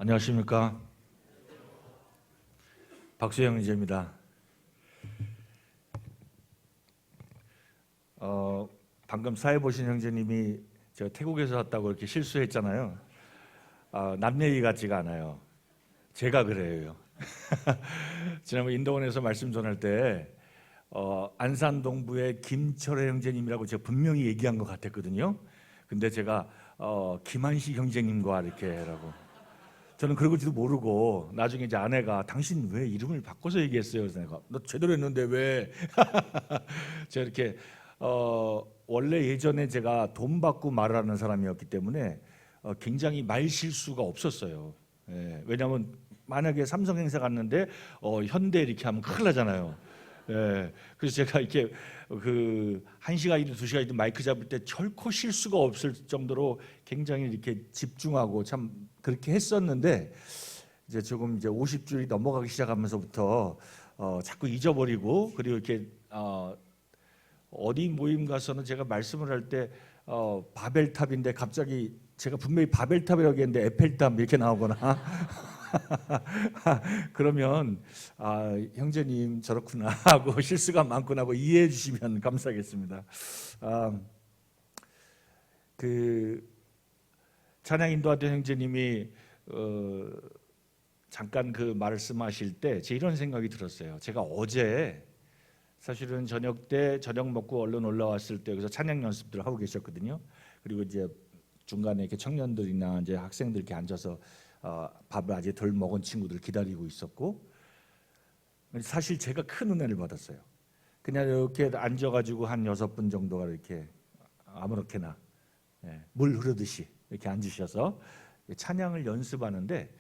안녕하십니까. 박수영 이제입니다. 방금 사회 보신 형제님이 제가 태국에서 왔다고 이렇게 실수했잖아요. 남 얘기 같지가 않아요. 제가 그래요. 지난번 인도원에서 말씀 전할 때 안산 동부의 김철회 형제님이라고 제가 분명히 얘기한 것 같았거든요. 근데 제가 김한식 형제님과 이렇게라고. 저는 그러고지도 모르고 나중에 이제 아내가 당신 왜 이름을 바꿔서 얘기했어요? 그래서 내가 너 제대로 했는데 왜? 제가 이렇게 원래 예전에 제가 돈 받고 말하는 사람이었기 때문에 굉장히 말 실수가 없었어요. 예, 왜냐하면 만약에 삼성 행사 갔는데 현대 이렇게 하면 큰일 나잖아요. 예, 그래서 제가 이렇게 그 1시간이든 2시간이든 마이크 잡을 때 결코 실수가 없을 정도로 굉장히 이렇게 집중하고 참 그렇게 했었는데 이제 조금 이제 50줄이 넘어가기 시작하면서부터 자꾸 잊어버리고 그리고 이렇게 어디 모임 가서는 제가 말씀을 할 때 바벨탑인데 갑자기 제가 분명히 바벨탑이라고 했는데 에펠탑 이렇게 나오거나 그러면 형제님 저렇구나 하고 실수가 많구나 하고 이해해 주시면 감사하겠습니다. 그 찬양 인도하던 형제님이 잠깐 그 말씀하실 때 제 이런 생각이 들었어요. 제가 어제 사실은 저녁 때 저녁 먹고 얼른 올라왔을 때 여기서 찬양 연습들을 하고 계셨거든요. 그리고 이제 중간에 이렇게 청년들이나 이제 학생들 이렇게 앉아서 밥을 아직 덜 먹은 친구들 기다리고 있었고, 사실 제가 큰 은혜를 받았어요. 그냥 이렇게 앉아가지고 한 6분 정도가 이렇게 아무렇게나 물 흐르듯이 이렇게 앉으셔서 찬양을 연습하는데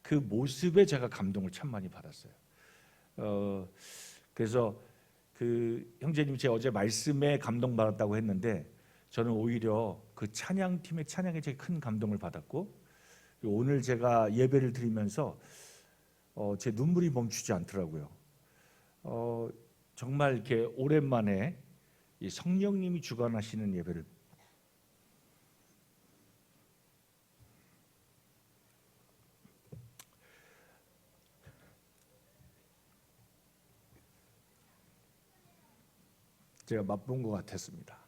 그 모습에 제가 감동을 참 많이 받았어요. 그래서 그 형제님 제 어제 말씀에 감동받았다고 했는데 저는 오히려 그 찬양팀의 찬양에 제일 큰 감동을 받았고 오늘 제가 예배를 드리면서 제 눈물이 멈추지 않더라고요. 정말 이렇게 오랜만에 이 성령님이 주관하시는 예배를 제가 맛본 것 같았습니다.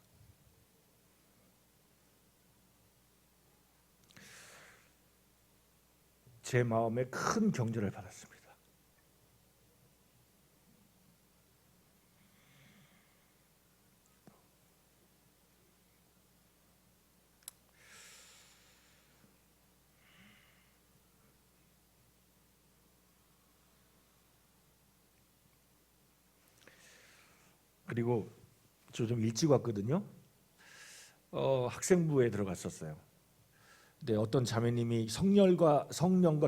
제 마음에 큰 경절을 받았습니다. 그리고 저 좀 일찍 왔거든요. 학생부에 들어갔었어요. 근데 어떤 자매님이 성령과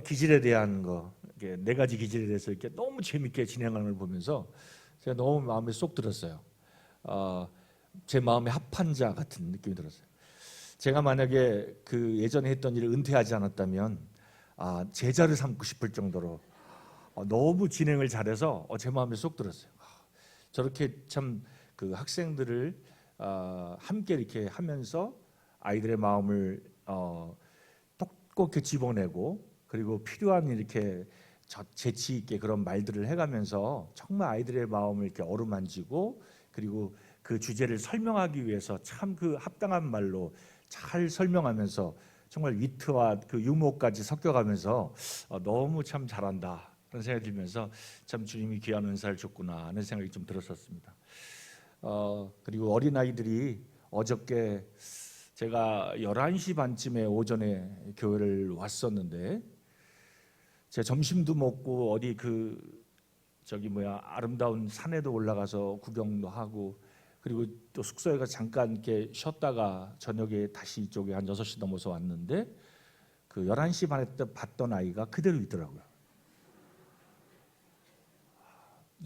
기질에 대한 거, 이렇게 4가지 기질에 대해서 이렇게 너무 재밌게 진행하는 걸 보면서 제가 너무 마음에 쏙 들었어요. 제 마음에 합한 자 같은 느낌이 들었어요. 제가 만약에 그 예전에 했던 일을 은퇴하지 않았다면 제자를 삼고 싶을 정도로 너무 진행을 잘해서 제 마음에 쏙 들었어요. 저렇게 참 그 학생들을 함께 이렇게 하면서 아이들의 마음을 똑똑히 집어내고 그리고 필요한 이렇게 재치 있게 그런 말들을 해가면서 정말 아이들의 마음을 이렇게 어루만지고 그리고 그 주제를 설명하기 위해서 참 그 합당한 말로 잘 설명하면서 정말 위트와 그 유머까지 섞여가면서 너무 참 잘한다 그런 생각이 들면서 참 주님이 귀한 은사를 줬구나 하는 생각이 좀 들었었습니다. 그리고 어린아이들이 어저께 제가 11시 반쯤에 오전에 교회를 왔었는데 제가 점심도 먹고 어디 아름다운 산에도 올라가서 구경도 하고 그리고 또 숙소에 가서 잠깐 이렇게 쉬었다가 저녁에 다시 이쪽에 한 6시 넘어서 왔는데 그 11시 반에 때 봤던 아이가 그대로 있더라고요.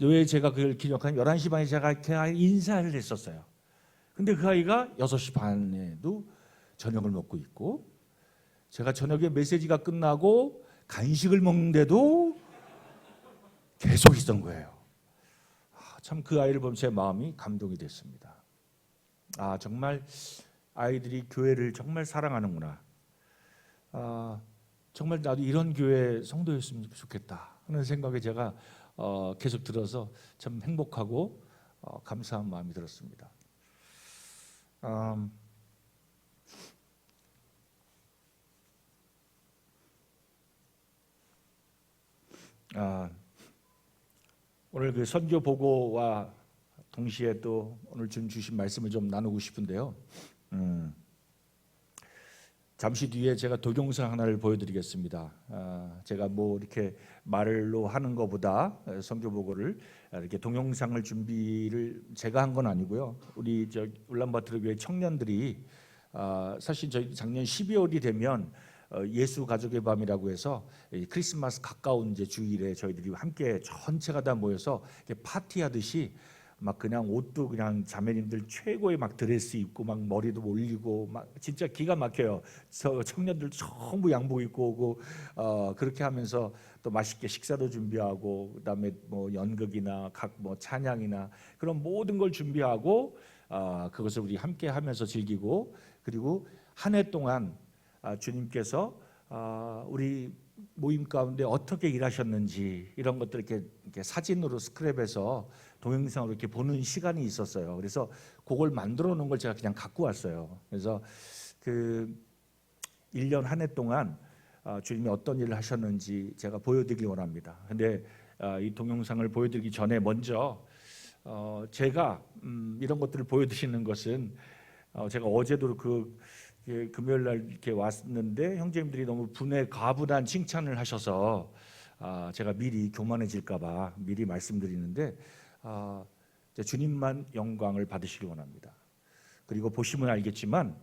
왜 제가 그걸 기억하냐면 11시 반에 제가 그 아이 인사를 했었어요. 근데 그 아이가 6시 반에도 저녁을 먹고 있고 제가 저녁에 메시지가 끝나고 간식을 먹는데도 계속 있던 거예요. 참 그 아이를 보면 제 마음이 감동이 됐습니다. 정말 아이들이 교회를 정말 사랑하는구나. 정말 나도 이런 교회 성도였으면 좋겠다 하는 생각에 제가 계속 들어서 참 행복하고 감사한 마음이 들었습니다. 오늘 그 선교 보고와 동시에 또 오늘 주신 말씀을 좀 나누고 싶은데요. 잠시 뒤에 제가 동영상 하나를 보여드리겠습니다. 제가 뭐 이렇게 말로 하는 것보다 선교 보고를 이렇게 동영상을 준비를 제가 한 건 아니고요. 우리 저 울란바토르 교회 청년들이 사실 저희 작년 12월이 되면 예수 가족의 밤이라고 해서 크리스마스 가까운 이제 주일에 저희들이 함께 전체가 다 모여서 파티하듯이 막 그냥 옷도 그냥 자매님들 최고의 막 드레스 입고 막 머리도 올리고 막 진짜 기가 막혀요. 저 청년들 전부 양복 입고 오고 그렇게 하면서 또 맛있게 식사도 준비하고 그다음에 뭐 연극이나 각 뭐 찬양이나 그런 모든 걸 준비하고 그것을 우리 함께 하면서 즐기고 그리고 한 해 동안 주님께서 우리 모임 가운데 어떻게 일하셨는지 이런 것들 이렇게 사진으로 스크랩해서 동영상으로 이렇게 보는 시간이 있었어요. 그래서 그걸 만들어 놓은 걸 제가 그냥 갖고 왔어요. 그래서 그 1년 한 해 동안 주님이 어떤 일을 하셨는지 제가 보여드리기 원합니다. 근데 이 동영상을 보여드리기 전에 먼저 제가 이런 것들을 보여드리는 것은 제가 어제도 금요일 날 이렇게 왔는데 형제님들이 너무 가분한 칭찬을 하셔서 제가 미리 교만해질까봐 미리 말씀드리는데 주님만 영광을 받으시기 원합니다. 그리고 보시면 알겠지만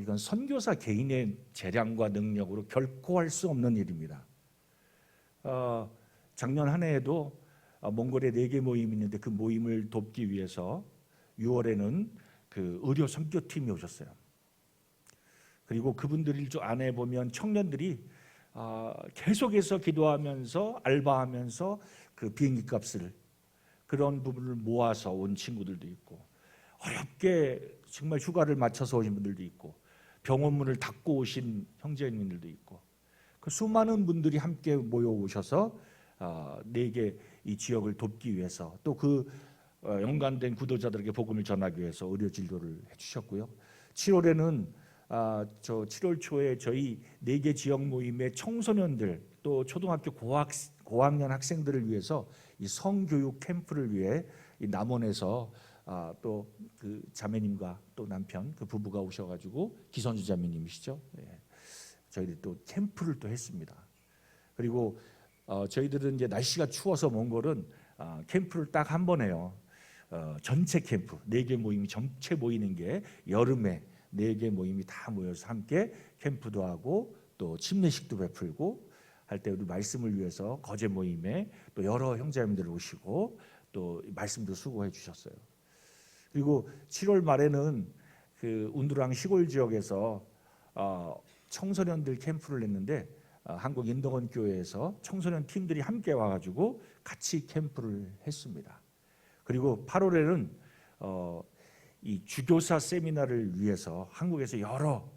이건 선교사 개인의 재량과 능력으로 결코 할 수 없는 일입니다. 작년 한 해에도 몽골에 4개 모임이 있는데 그 모임을 돕기 위해서 6월에는 그 의료 선교팀이 오셨어요. 그리고 그분들 안에 보면 청년들이 계속해서 기도하면서 알바하면서 그 비행기 값을 그런 부분을 모아서 온 친구들도 있고 어렵게 정말 휴가를 맞춰서 오신 분들도 있고 병원문을 닫고 오신 형제님들도 있고 그 수많은 분들이 함께 모여오셔서 4개 이 지역을 돕기 위해서 또 그 연관된 구도자들에게 복음을 전하기 위해서 의료 진료를 해주셨고요. 7월에는 저 7월 초에 저희 4개 지역 모임의 청소년들 또 초등학교 고학년 학생들을 위해서 이 성교육 캠프를 위해 이 남원에서 또 그 자매님과 또 남편 그 부부가 오셔가지고 기선주 자매님이시죠. 저희들이 또 캠프를 또 했습니다. 그리고 저희들은 이제 날씨가 추워서 몽골은 캠프를 딱 한 번 해요. 전체 캠프 4개 모임이 전체 모이는 게 여름에 4개 모임이 다 모여서 함께 캠프도 하고 또 침례식도 베풀고 할 때 우리 말씀을 위해서 거제 모임에 또 여러 형제님들 오시고 또 말씀도 수고해 주셨어요. 그리고 7월 말에는 그 운두랑 시골 지역에서 청소년들 캠프를 했는데 한국 인덕원 교회에서 청소년 팀들이 함께 와가지고 같이 캠프를 했습니다. 그리고 8월에는 이 주교사 세미나를 위해서 한국에서 여러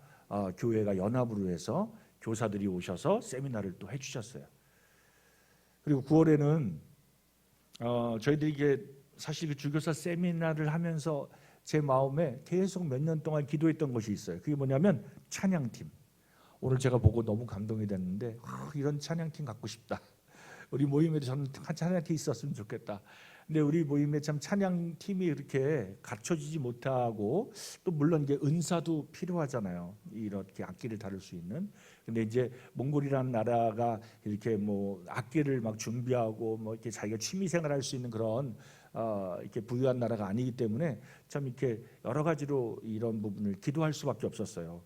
교회가 연합으로 해서 교사들이 오셔서 세미나를 또 해주셨어요. 그리고 9월에는 저희들이 이게 사실 그 주교사 세미나를 하면서 제 마음에 계속 몇 년 동안 기도했던 것이 있어요. 그게 뭐냐면 찬양팀. 오늘 제가 보고 너무 감동이 됐는데 이런 찬양팀 갖고 싶다. 우리 모임에도 저는 찬양팀 있었으면 좋겠다. 근데 우리 모임에 참 찬양팀이 이렇게 갖춰지지 못하고 또 물론 이게 은사도 필요하잖아요. 이렇게 악기를 다룰 수 있는. 근데 이제 몽골이라는 나라가 이렇게 뭐 악기를 막 준비하고 뭐 이렇게 자기가 취미 생활할 수 있는 그런 이렇게 부유한 나라가 아니기 때문에 참 이렇게 여러 가지로 이런 부분을 기도할 수밖에 없었어요.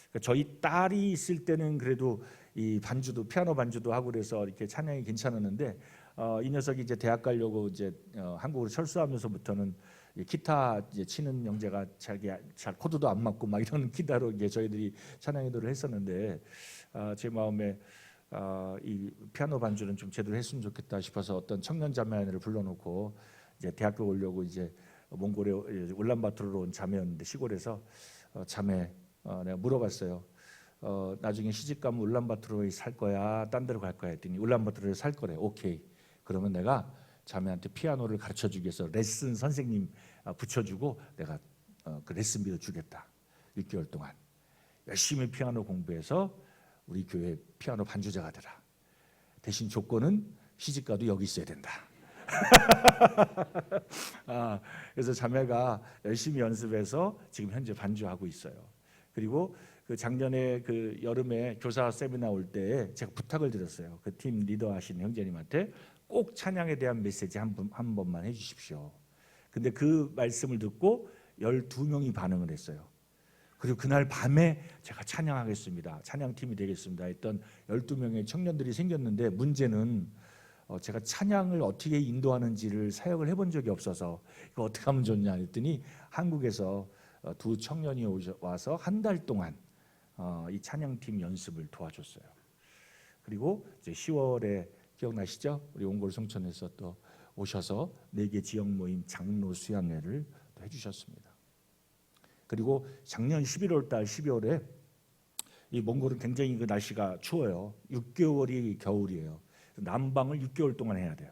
그러니까 저희 딸이 있을 때는 그래도 이 반주도 피아노 반주도 하고 그래서 이렇게 찬양이 괜찮았는데 이 녀석이 이제 대학 가려고 이제 한국으로 철수하면서부터는 기타 이제 치는 형제가 잘 코드도 안 맞고 막 이런 기타로 이제 저희들이 찬양 기도를 했었는데 제 마음에 이 피아노 반주는 좀 제대로 했으면 좋겠다 싶어서 어떤 청년 자매를 불러놓고 이제 대학교 오려고 이제 몽골에 울란바토르로 온 자매였는데 시골에서 자매 내가 물어봤어요. 나중에 시집 가면 울란바토르에 살 거야, 딴 데로 갈 거야 했더니 울란바토르에 살 거래. 오케이. 그러면 내가 자매한테 피아노를 가르쳐주기 위해서 레슨 선생님 붙여주고 내가 그 레슨비도 주겠다. 6개월 동안 열심히 피아노 공부해서 우리 교회 피아노 반주자가 되라. 대신 조건은 시집가도 여기 있어야 된다. 그래서 자매가 열심히 연습해서 지금 현재 반주하고 있어요. 그리고 그 작년에 그 여름에 교사 세미나 올 때 제가 부탁을 드렸어요. 그 팀 리더 하신 형제님한테 꼭 찬양에 대한 메시지 한 번만 해주십시오. 근데 그 말씀을 듣고 12명이 반응을 했어요. 그리고 그날 밤에 제가 찬양하겠습니다, 찬양팀이 되겠습니다 했던 12명의 청년들이 생겼는데, 문제는 제가 찬양을 어떻게 인도하는지를 사역을 해본 적이 없어서 이거 어떻게 하면 좋냐 했더니 한국에서 두 청년이 와서 한 달 동안 이 찬양팀 연습을 도와줬어요. 그리고 이제 10월에 기억나시죠? 우리 옹골 성촌에서 또 오셔서 4개 지역 모임 장로 수양회를 또 해주셨습니다. 그리고 작년 11월 달 12월에 이 몽골은 굉장히 그 날씨가 추워요. 6개월이 겨울이에요. 난방을 6개월 동안 해야 돼요.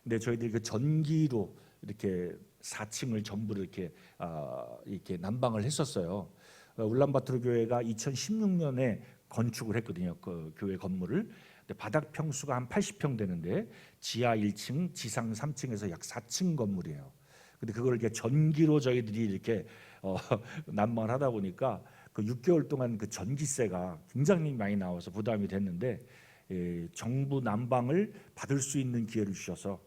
근데 저희들이 그 전기로 이렇게 4층을 전부 이렇게 난방을 했었어요. 울란바토르 교회가 2016년에 건축을 했거든요. 그 교회 건물을. 근데 바닥 평수가 한 80평 되는데 지하 1층, 지상 3층에서 약 4층 건물이에요. 근데 그걸 이렇게 전기로 저희들이 이렇게 난방을 하다 보니까 그 6개월 동안 그 전기세가 굉장히 많이 나와서 부담이 됐는데, 정부 난방을 받을 수 있는 기회를 주셔서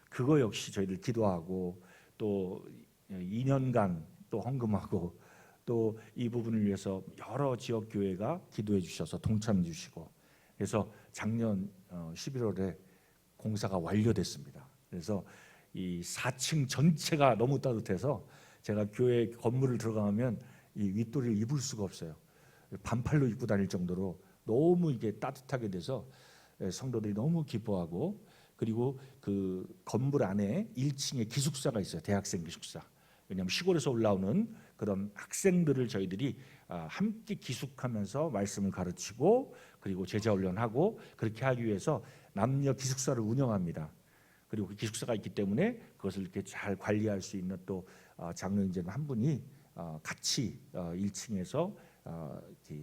그거 역시 저희들 기도하고 또 2년간 또 헌금하고 또 이 부분을 위해서 여러 지역 교회가 기도해 주셔서 동참해 주시고, 그래서 작년 11월에 공사가 완료됐습니다. 그래서 이 4층 전체가 너무 따뜻해서 제가 교회 건물을 들어가면 이 윗도리를 입을 수가 없어요. 반팔로 입고 다닐 정도로 너무 이게 따뜻하게 돼서 성도들이 너무 기뻐하고, 그리고 그 건물 안에 1층에 기숙사가 있어요. 대학생 기숙사. 왜냐하면 시골에서 올라오는 그런 학생들을 저희들이 함께 기숙하면서 말씀을 가르치고 그리고 제자 훈련하고 그렇게 하기 위해서 남녀 기숙사를 운영합니다. 그리고 그 기숙사가 있기 때문에 그것을 이렇게 잘 관리할 수 있는 또 장로인재는 한 분이 같이 1층에서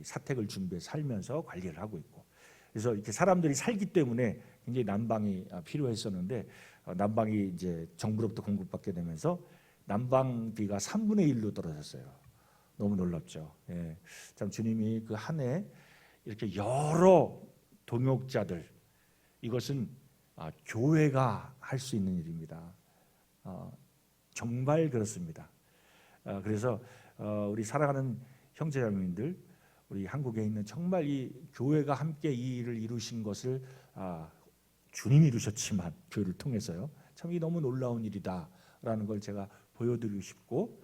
사택을 준비해 살면서 관리를 하고 있고, 그래서 이렇게 사람들이 살기 때문에 굉장히 난방이 필요했었는데, 난방이 이제 정부로부터 공급받게 되면서 난방비가 3분의 1로 떨어졌어요. 너무 놀랍죠. 예. 참 주님이 그 한 해 이렇게 여러 동역자들, 이것은 교회가 할 수 있는 일입니다. 정말 그렇습니다. 그래서 우리 사랑하는 형제자매님들, 우리 한국에 있는 정말 이 교회가 함께 이 일을 이루신 것을 주님이 이루셨지만 교회를 통해서요, 참 이 너무 놀라운 일이다라는 걸 제가 보여드리고 싶고,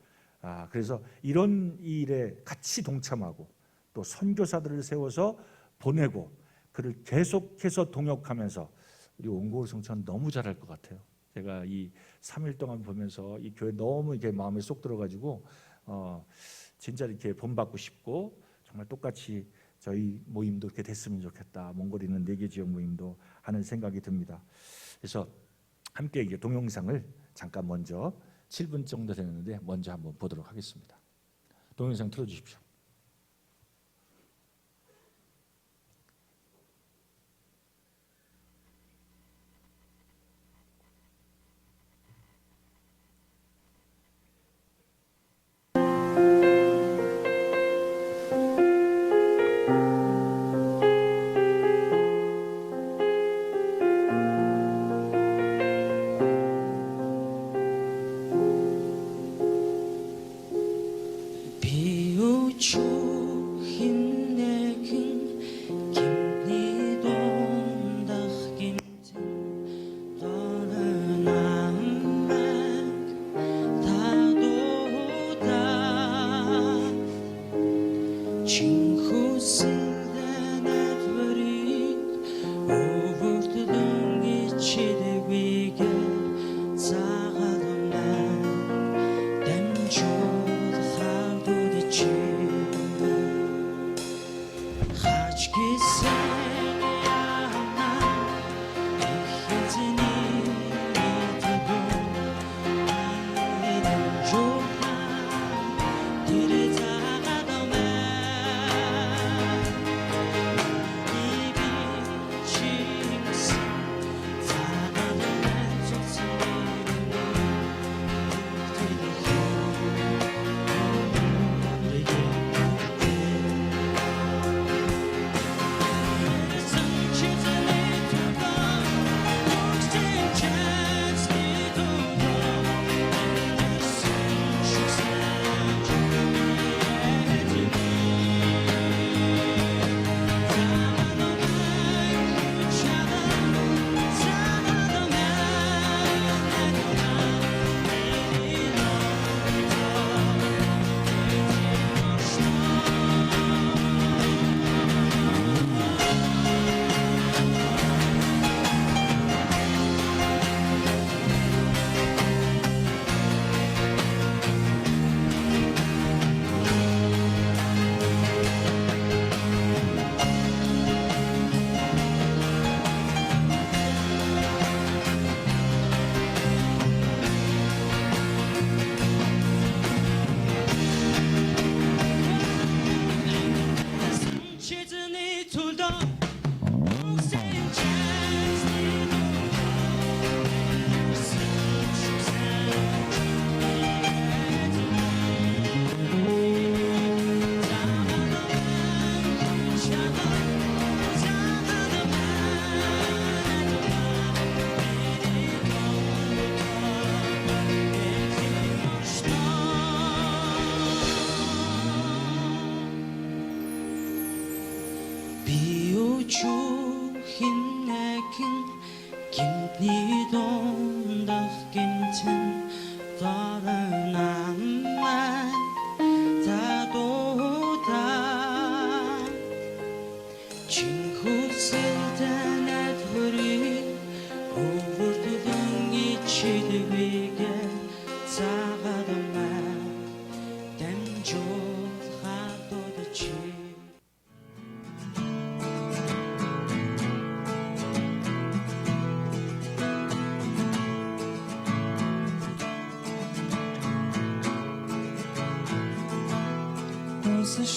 그래서 이런 일에 같이 동참하고 또 선교사들을 세워서 보내고 그를 계속해서 동역하면서 우리 옹골 성천 너무 잘할 것 같아요. 제가 이 3일 동안 보면서 이 교회 너무 이렇게 마음에 쏙 들어가지고 진짜 이렇게 본받고 싶고, 정말 똑같이 저희 모임도 이렇게 됐으면 좋겠다. 몽골에 있는 4개 지역 모임도 하는 생각이 듭니다. 그래서 함께 이게 동영상을 잠깐 먼저 7분 정도 되는데 먼저 한번 보도록 하겠습니다. 동영상 틀어주십시오. Чинхүүсэлдэнэт хүрээ Өвөрдөлөн ичидвигээ Цагаадамаа Дамжуул хатуудачи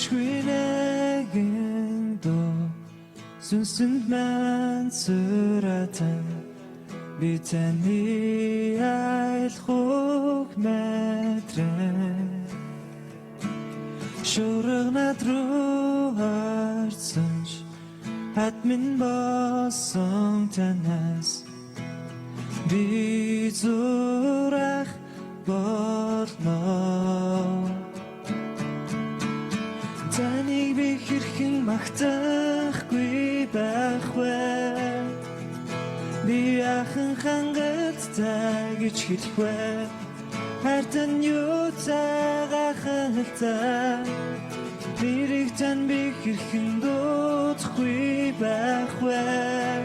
Швинэгэн до сүнсэнд мэн сүрэтэн би таны айлхуг мэдрэн шуургнад руу харцсанч админ болсон танаас би зүрх болно Таныг би хэрхэн магтахгүй байх вэ? Би яхан хангалттай гэж хэлэх вэ? Хартан юу цагаахалтай Бирийг тань би хэрхэн дуудахгүй байх вэ?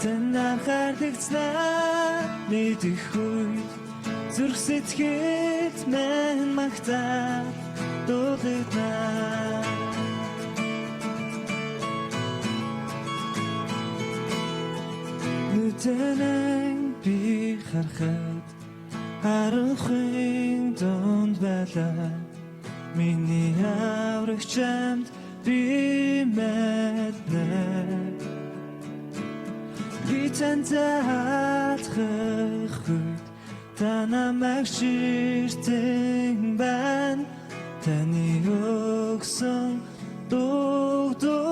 Тань анхаарлагцнаа мэдэх үед зүрх сэтгэл мэн магтаа дуудана Нүдэнэн би харахад харанхуйн донд байлаа Миний аврагч амт би мэднэ Би тантай хатгах үед та намайг ширтэн байна Таны өгсөн дуудуулна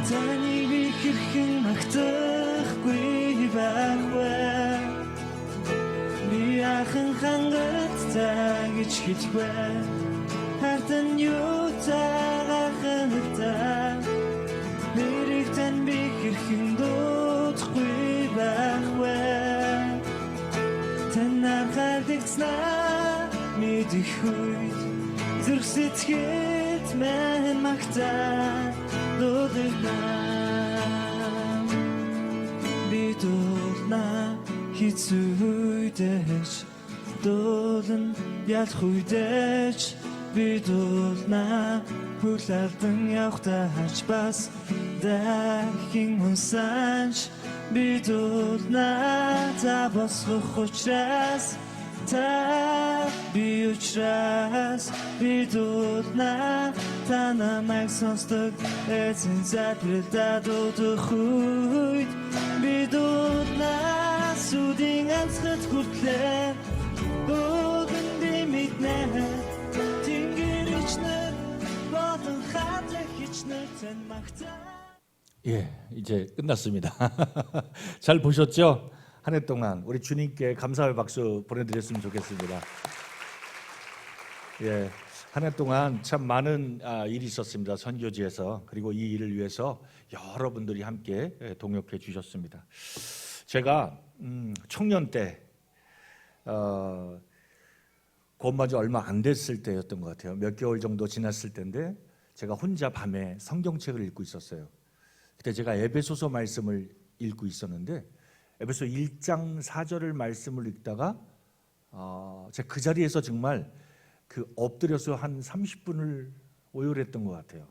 Таныг би хэрхэн магтахгүй байх вэ Би яхан хангалттай гэж хэлэх вэ Хартан юу цагаахалтай Нэрийг тань би хэрхэн дуудахгүй байх вэ Тань анхаарлагцнаа мэдэх үед зүрх сэтгэл мэн магтаа дуудана Би дуулна хэцүү үедэж дуулна ялах үедэж Би дуулна хүл алдан явахтаа хач бас дахин унсанч Би дуулна та босгох учраас та би учраас Би дуулна та намайг сонсдог эзэн залбиралдаа дуудах үед Би дуулна сүдийн анцгад хүртлээр Бүгэн би мэднэ Тэнгэр ичнэр бодон хатлах ичнэр тань магтаа 예, 이제 끝났습니다. 잘 보셨죠? 한 해 동안 우리 주님께 감사의 박수 보내드렸으면 좋겠습니다. 예, 한 해 동안 참 많은 일이 있었습니다. 선교지에서. 그리고 이 일을 위해서 여러분들이 함께 동역해 주셨습니다. 제가 청년 때 구원받은 지 얼마 안 됐을 때였던 것 같아요. 몇 개월 정도 지났을 때인데 제가 혼자 밤에 성경책을 읽고 있었어요. 그때 제가 에베소서 말씀을 읽고 있었는데 에베소 1장 4절을 말씀을 읽다가 제가 그 자리에서 정말 그 엎드려서 한 30분을 오열했던 것 같아요.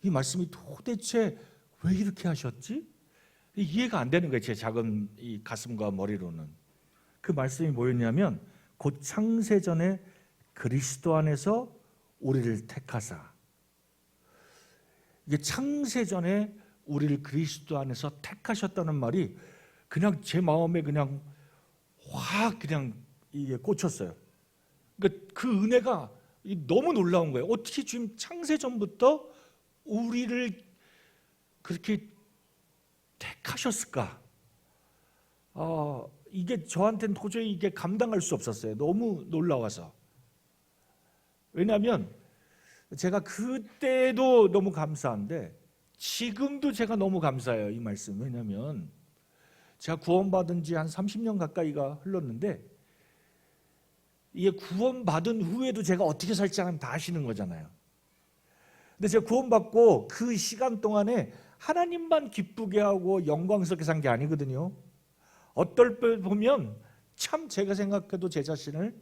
이 말씀이 도대체 왜 이렇게 하셨지? 이해가 안 되는 거예요. 제 작은 이 가슴과 머리로는. 그 말씀이 뭐였냐면 곧 창세전에 그리스도 안에서 우리를 택하사 이게 창세전에 우리를 그리스도 안에서 택하셨다는 말이 그냥 제 마음에 그냥 확 그냥 이게 꽂혔어요. 그러니까 그 은혜가 너무 놀라운 거예요. 어떻게 지금 창세전부터 우리를 그렇게 택하셨을까? 이게 저한테는 도저히 이게 감당할 수 없었어요. 너무 놀라워서. 왜냐하면 제가 그때도 너무 감사한데 지금도 제가 너무 감사해요. 이 말씀. 왜냐하면 제가 구원받은 지 한 30년 가까이가 흘렀는데 이게 구원받은 후에도 제가 어떻게 살지 하나님 다 아시는 거잖아요. 근데 제가 구원받고 그 시간 동안에 하나님만 기쁘게 하고 영광스럽게 산 게 아니거든요. 어떨 때 보면 참 제가 생각해도 제 자신을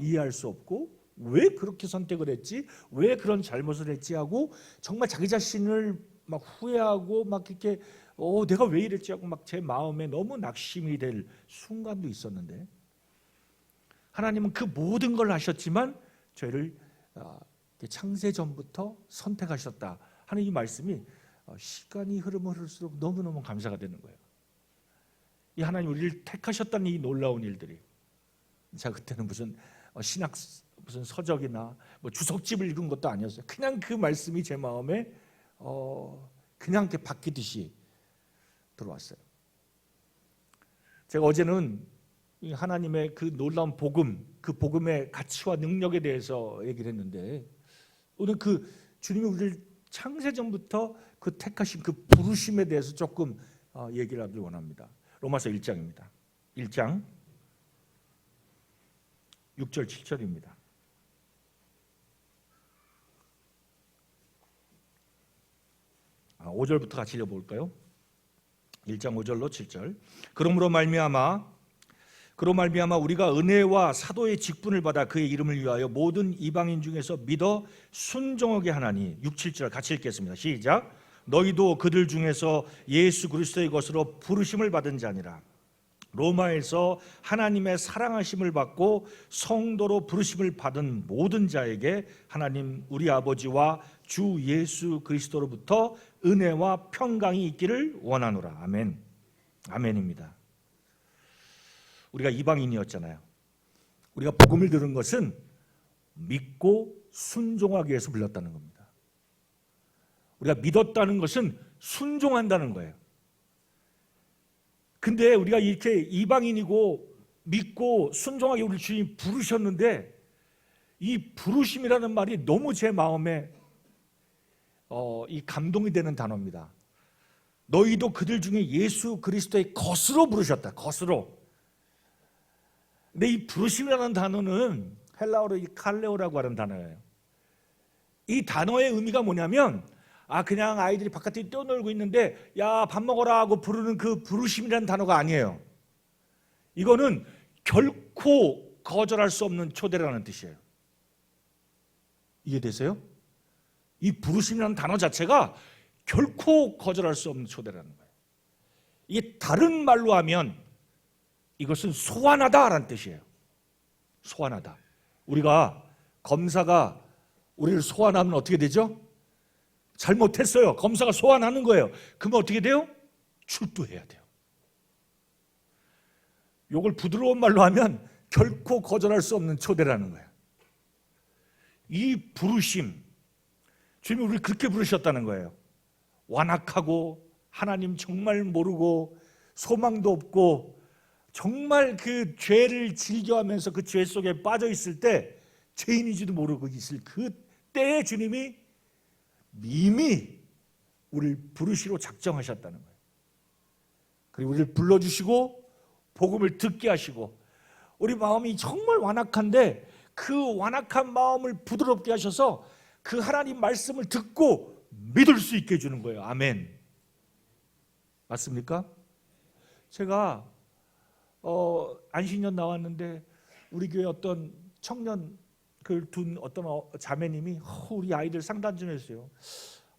이해할 수 없고, 왜 그렇게 선택을 했지? 왜 그런 잘못을 했지? 하고 정말 자기 자신을 막 후회하고 막 이렇게 내가 왜 이랬지? 하고 막 제 마음에 너무 낙심이 될 순간도 있었는데, 하나님은 그 모든 걸 하셨지만 저희를 창세 전부터 선택하셨다 하는 이 말씀이 시간이 흐르면 흐를수록 너무너무 감사가 되는 거예요. 이 하나님 우리를 택하셨다는 이 놀라운 일들이, 제가 그때는 무슨 신학 무슨 서적이나 뭐 주석집을 읽은 것도 아니었어요. 그냥 그 말씀이 제 마음에 그냥 이렇게 바뀌듯이 들어왔어요. 제가 어제는 이 하나님의 그 놀라운 복음, 그 복음의 가치와 능력에 대해서 얘기를 했는데, 오늘 그 주님이 우리를 창세전부터 그 택하신 그 부르심에 대해서 조금 얘기를 하길 원합니다. 로마서 1장입니다. 1장 6절 7절입니다. 5절부터 같이 읽어볼까요? 1장 5절로 7절. 그러므로 말미암아 우리가 은혜와 사도의 직분을 받아 그의 이름을 위하여 모든 이방인 중에서 믿어 순종하게 하나니. 6, 7절 같이 읽겠습니다. 시작. 너희도 그들 중에서 예수 그리스도의 것으로 부르심을 받은 자니라. 로마에서 하나님의 사랑하심을 받고 성도로 부르심을 받은 모든 자에게 하나님 우리 아버지와 주 예수 그리스도로부터 은혜와 평강이 있기를 원하노라. 아멘. 아멘입니다. 우리가 이방인이었잖아요. 우리가 복음을 들은 것은 믿고 순종하기 위해서 불렀다는 겁니다. 우리가 믿었다는 것은 순종한다는 거예요. 근데 우리가 이렇게 이방인이고 믿고 순종하게 우리 주님 부르셨는데, 이 부르심이라는 말이 너무 제 마음에 이 감동이 되는 단어입니다. 너희도 그들 중에 예수 그리스도의 것으로 부르셨다. 것으로. 근데 이 부르심이라는 단어는 헬라어로 이 칼레오라고 하는 단어예요. 이 단어의 의미가 뭐냐면, 그냥 아이들이 바깥에 뛰어놀고 있는데 야 밥 먹어라 하고 부르는 그 부르심이라는 단어가 아니에요. 이거는 결코 거절할 수 없는 초대라는 뜻이에요. 이해되세요? 이 부르심이라는 단어 자체가 결코 거절할 수 없는 초대라는 거예요. 이게 다른 말로 하면 이것은 소환하다라는 뜻이에요. 소환하다. 우리가 검사가 우리를 소환하면 어떻게 되죠? 잘못했어요. 검사가 소환하는 거예요. 그러면 어떻게 돼요? 출두해야 돼요. 이걸 부드러운 말로 하면 결코 거절할 수 없는 초대라는 거예요. 이 부르심, 주님이 우리를 그렇게 부르셨다는 거예요. 완악하고 하나님 정말 모르고 소망도 없고 정말 그 죄를 즐겨하면서 그 죄 속에 빠져 있을 때, 죄인인지도 모르고 있을 그 때에 주님이 이미 우리를 부르시로 작정하셨다는 거예요. 그리고 우리를 불러주시고 복음을 듣게 하시고, 우리 마음이 정말 완악한데 그 완악한 마음을 부드럽게 하셔서 그 하나님 말씀을 듣고 믿을 수 있게 해주는 거예요. 아멘. 맞습니까? 제가 안식년 나왔는데 우리 교회 어떤 청년 둔 어떤 자매님이 우리 아이들 상담 좀 했어요.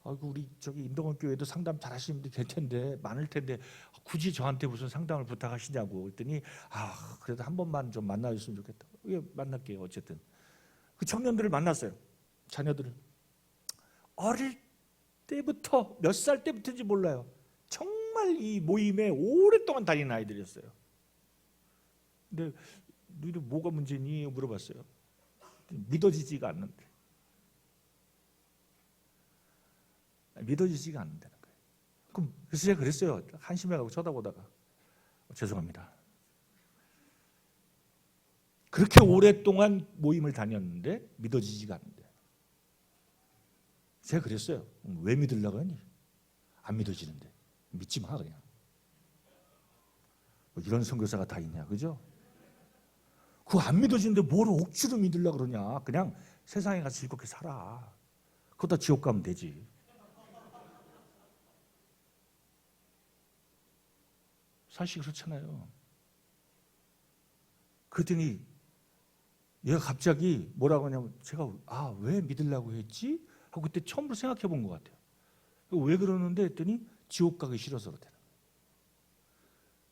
우리 저기 인동원 교회도 상담 잘하시는 분들 될 텐데, 많을 텐데 굳이 저한테 무슨 상담을 부탁하시냐고 그랬더니 그래도 한 번만 좀 만나줬으면 좋겠다. 예, 만날게요. 어쨌든 그 청년들을 만났어요. 자녀들을 어릴 때부터 몇 살 때부터인지 몰라요. 정말 이 모임에 오랫동안 다니는 아이들이었어요. 근데 너희들 뭐가 문제니? 물어봤어요. 믿어지지가 않는데. 믿어지지가 않는다는 거예요. 그래서 제가 그랬어요. 한심해가지고 쳐다보다가 죄송합니다. 그렇게 오랫동안 모임을 다녔는데 믿어지지가 않는데. 제가 그랬어요. 왜 믿으려고 하니? 안 믿어지는데. 믿지 마 그냥. 이런 선교사가 다 있냐, 그죠? 그거 안 믿어지는데 뭘 억지로 믿으려고 그러냐. 그냥 세상에 가서 즐겁게 살아. 그러다 지옥 가면 되지. 사실 그렇잖아요. 그랬더니 얘가 갑자기 뭐라고 하냐면 제가 왜 믿으려고 했지? 하고 그때 처음으로 생각해 본 것 같아요. 왜 그러는데 했더니 지옥 가기 싫어서 그러더라.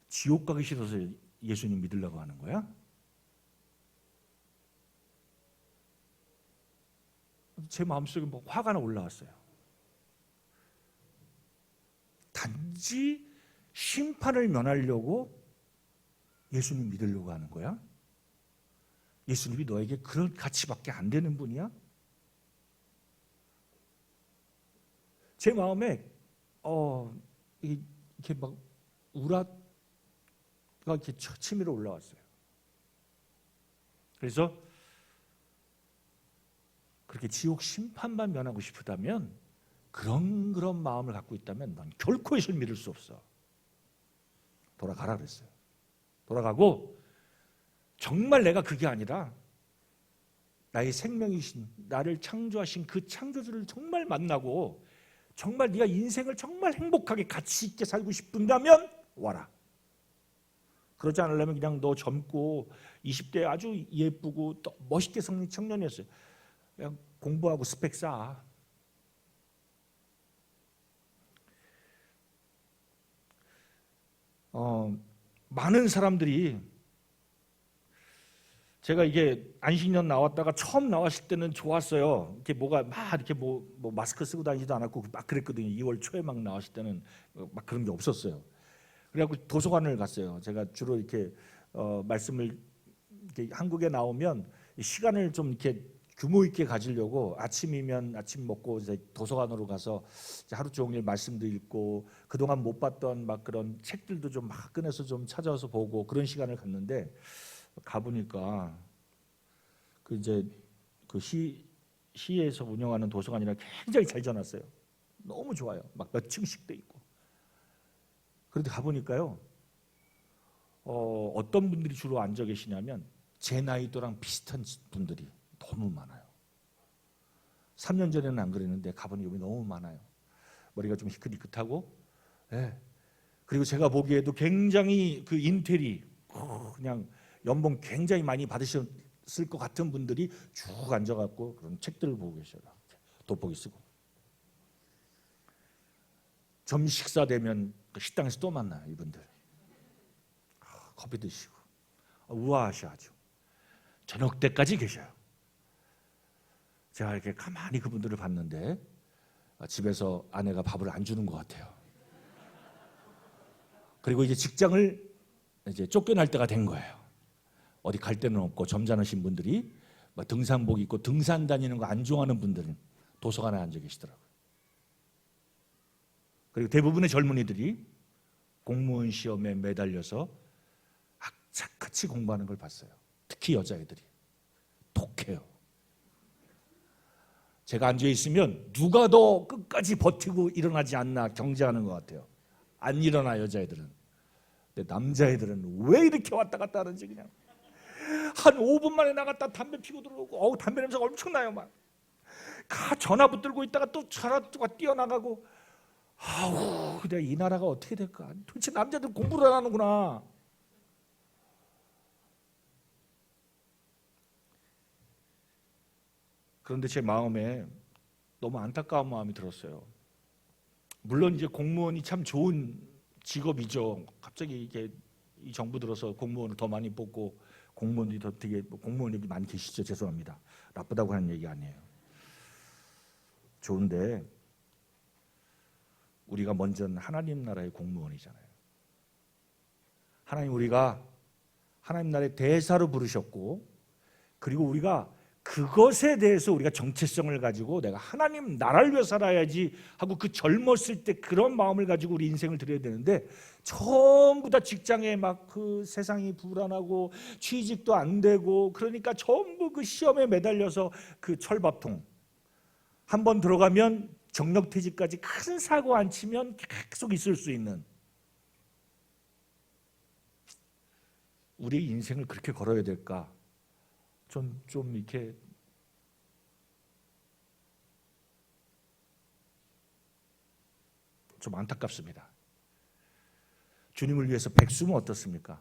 지옥 가기 싫어서 예수님 믿으려고 하는 거야? 제 마음속에 뭐 화가 나 올라왔어요. 단지 심판을 면하려고 예수님 믿으려고 하는 거야? 예수님이 너에게 그런 가치밖에 안 되는 분이야? 제 마음에 이렇게 막 우라가 이렇게 치밀어 올라왔어요. 그래서 그렇게 지옥 심판만 면하고 싶다면 그런 마음을 갖고 있다면 넌 결코 예수를 믿을 수 없어. 돌아가라 그랬어요. 돌아가고 정말 내가 그게 아니라 나의 생명이신 나를 창조하신 그 창조주를 정말 만나고 정말 네가 인생을 정말 행복하게 가치 있게 살고 싶은다면 와라. 그러지 않으려면 그냥 너 젊고 20대 아주 예쁘고 또 멋있게 생긴 청년이었어요. 그냥 공부하고 스펙 쌓아. 많은 사람들이 제가 이게 안식년 나왔다가 처음 나왔을 때는 좋았어요. 이렇게 뭐가 막 이렇게 뭐 마스크 쓰고 다니지도 않았고 막 그랬거든요. 2월 초에 막 나왔을 때는 막 그런 게 없었어요. 그래갖고 도서관을 갔어요. 제가 주로 이렇게 말씀을 이렇게 한국에 나오면 시간을 좀 이렇게 규모 있게 가지려고 아침이면 아침 먹고 이제 도서관으로 가서 이제 하루 종일 말씀도 읽고 그동안 못 봤던 막 그런 책들도 좀 막 꺼내서 좀 찾아서 보고 그런 시간을 갖는데 가보니까 그 이제 그 시에서 운영하는 도서관이라 굉장히 잘 지어놨어요. 너무 좋아요. 막 몇 층씩 돼 있고. 그런데 가보니까요. 어떤 분들이 주로 앉아 계시냐면 제 나이 또랑 비슷한 분들이 너무 많아요. 3년 전에는 안 그랬는데 가보니 여기 너무 많아요. 머리가 좀 희끗희끗하고, 예. 그리고 제가 보기에도 굉장히 그 인텔이 그냥 연봉 굉장히 많이 받으셨을 것 같은 분들이 쭉 앉아갖고 그런 책들을 보고 계셔요. 돋보기 쓰고. 점심 식사 되면 그 식당에서 또 만나요, 이분들. 커피 드시고 우아하셔 아주. 저녁 때까지 계셔요. 제가 이렇게 가만히 그분들을 봤는데 집에서 아내가 밥을 안 주는 것 같아요. 그리고 이제 직장을 이제 쫓겨날 때가 된 거예요. 어디 갈 데는 없고 점잖으신 분들이 뭐 등산복 입고 등산 다니는 거 안 좋아하는 분들은 도서관에 앉아 계시더라고요. 그리고 대부분의 젊은이들이 공무원 시험에 매달려서 악착같이 공부하는 걸 봤어요. 특히 여자애들이 독해요. 제가 앉아 있으면 누가 더 끝까지 버티고 일어나지 않나 경쟁하는 것 같아요. 안 일어나 여자애들은. 근데 남자애들은 왜 이렇게 왔다 갔다 하는지 그냥 한 5분 만에 나갔다 담배 피고 들어오고 담배 냄새가 엄청나요. 막 전화 붙들고 있다가 또 전화가 뛰어나가고 내가 이 나라가 어떻게 될까. 도대체 남자들 공부를 안 하는구나. 그런데 제 마음에 너무 안타까운 마음이 들었어요. 물론 이제 공무원이 참 좋은 직업이죠. 갑자기 이게 이 정부 들어서 공무원을 더 많이 뽑고 공무원들이 더 되게 공무원이 많이 계시죠. 죄송합니다. 나쁘다고 하는 얘기 아니에요. 좋은데 우리가 먼저는 하나님 나라의 공무원이잖아요. 우리가 하나님 나라의 대사로 부르셨고 그리고 우리가 그것에 대해서 우리가 정체성을 가지고 내가 하나님 나라를 위해 살아야지 하고 그 젊었을 때 그런 마음을 가지고 우리 인생을 드려야 되는데 전부 다 직장에 막 그 세상이 불안하고 취직도 안 되고 그러니까 전부 그 시험에 매달려서 그 철밥통 한 번 들어가면 정력퇴직까지 큰 사고 안 치면 계속 있을 수 있는 우리의 인생을 그렇게 걸어야 될까? 좀 이렇게 좀 안타깝습니다. 주님을 위해서 백수면 어떻습니까?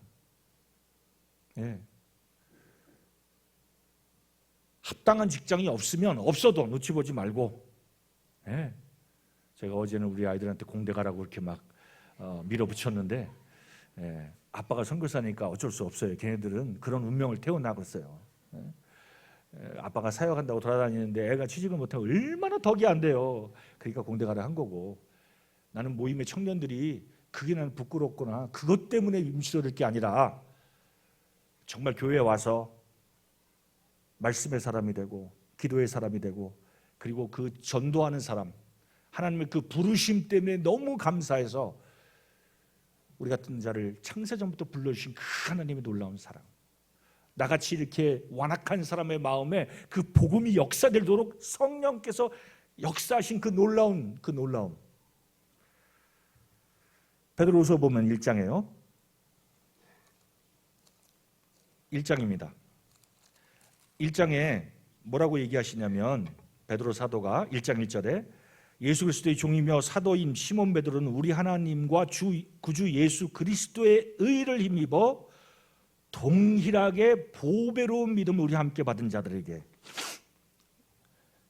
예. 합당한 직장이 없으면 없어도 눈치 보지 말고, 예. 제가 어제는 우리 아이들한테 공대 가라고 이렇게 막 밀어붙였는데, 예. 아빠가 선교사니까 어쩔 수 없어요. 걔네들은 그런 운명을 태어나고 있어요. 예. 아빠가 사역한다고 돌아다니는데 애가 취직을 못하고 얼마나 덕이 안 돼요. 그러니까 공대 가라 한 거고, 나는 모임의 청년들이 그게 나는 부끄럽거나 그것 때문에 임시로될 게 아니라 정말 교회에 와서 말씀의 사람이 되고 기도의 사람이 되고, 그리고 그 전도하는 사람, 하나님의 그 부르심 때문에 너무 감사해서 우리 같은 자를 창세전부터 불러주신 그 하나님의 놀라운 사랑, 나같이 이렇게 완악한 사람의 마음에 그 복음이 역사되도록 성령께서 역사하신 그 놀라움. 베드로후서 보면 1장이에요. 1장입니다. 1장에 뭐라고 얘기하시냐면, 베드로 사도가 1장 1절에 예수 그리스도의 종이며 사도인 시몬 베드로는 우리 하나님과 구주 예수 그리스도의 의를 힘입어 동일하게 보배로운 믿음을 우리 함께 받은 자들에게,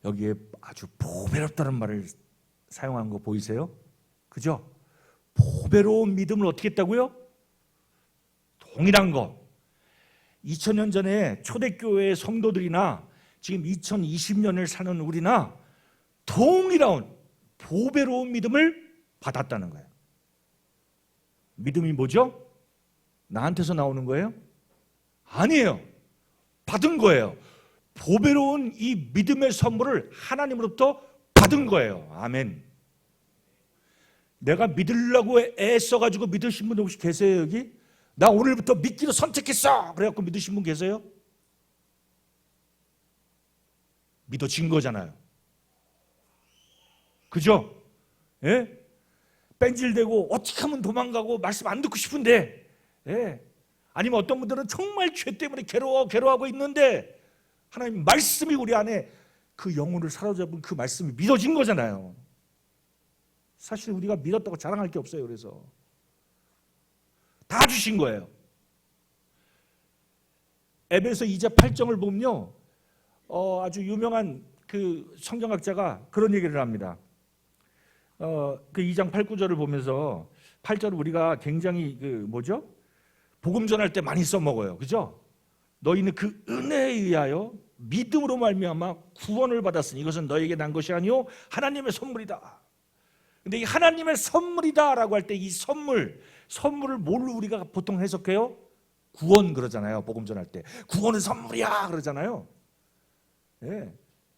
여기에 아주 보배롭다는 말을 사용한 거 보이세요? 그죠? 보배로운 믿음을 어떻게 했다고요? 동일한 거. 2000년 전에 초대교회의 성도들이나 지금 2020년을 사는 우리나 동일한 보배로운 믿음을 받았다는 거예요. 믿음이 뭐죠? 나한테서 나오는 거예요? 아니에요. 받은 거예요. 보배로운 이 믿음의 선물을 하나님으로부터 받은 거예요. 아멘. 내가 믿으려고 애써가지고 믿으신 분 혹시 계세요 여기? 나 오늘부터 믿기로 선택했어 그래갖고 믿으신 분 계세요? 믿어진 거잖아요. 그죠? 예? 뺀질대고 어떻게 하면 도망가고 말씀 안 듣고 싶은데, 예? 아니면 어떤 분들은 정말 죄 때문에 괴로워하고 있는데 하나님 말씀이 우리 안에 그 영혼을 사로잡은 그 말씀이 믿어진 거잖아요. 사실 우리가 믿었다고 자랑할 게 없어요. 그래서 다 주신 거예요. 에베소 2장 8절을 보면요, 아주 유명한 그 성경학자가 그런 얘기를 합니다. 그 2장 8, 9절을 보면서 8절을 우리가 굉장히 복음 전할 때 많이 써먹어요. 그죠? 너희는 그 은혜에 의하여 믿음으로 말미암아 구원을 받았으니 이것은 너에게 난 것이 아니요 하나님의 선물이다. 근데 이 하나님의 선물이다라고 할 때 이 선물을 뭘로 우리가 보통 해석해요? 구원 그러잖아요. 복음 전할 때 구원은 선물이야 그러잖아요. 예.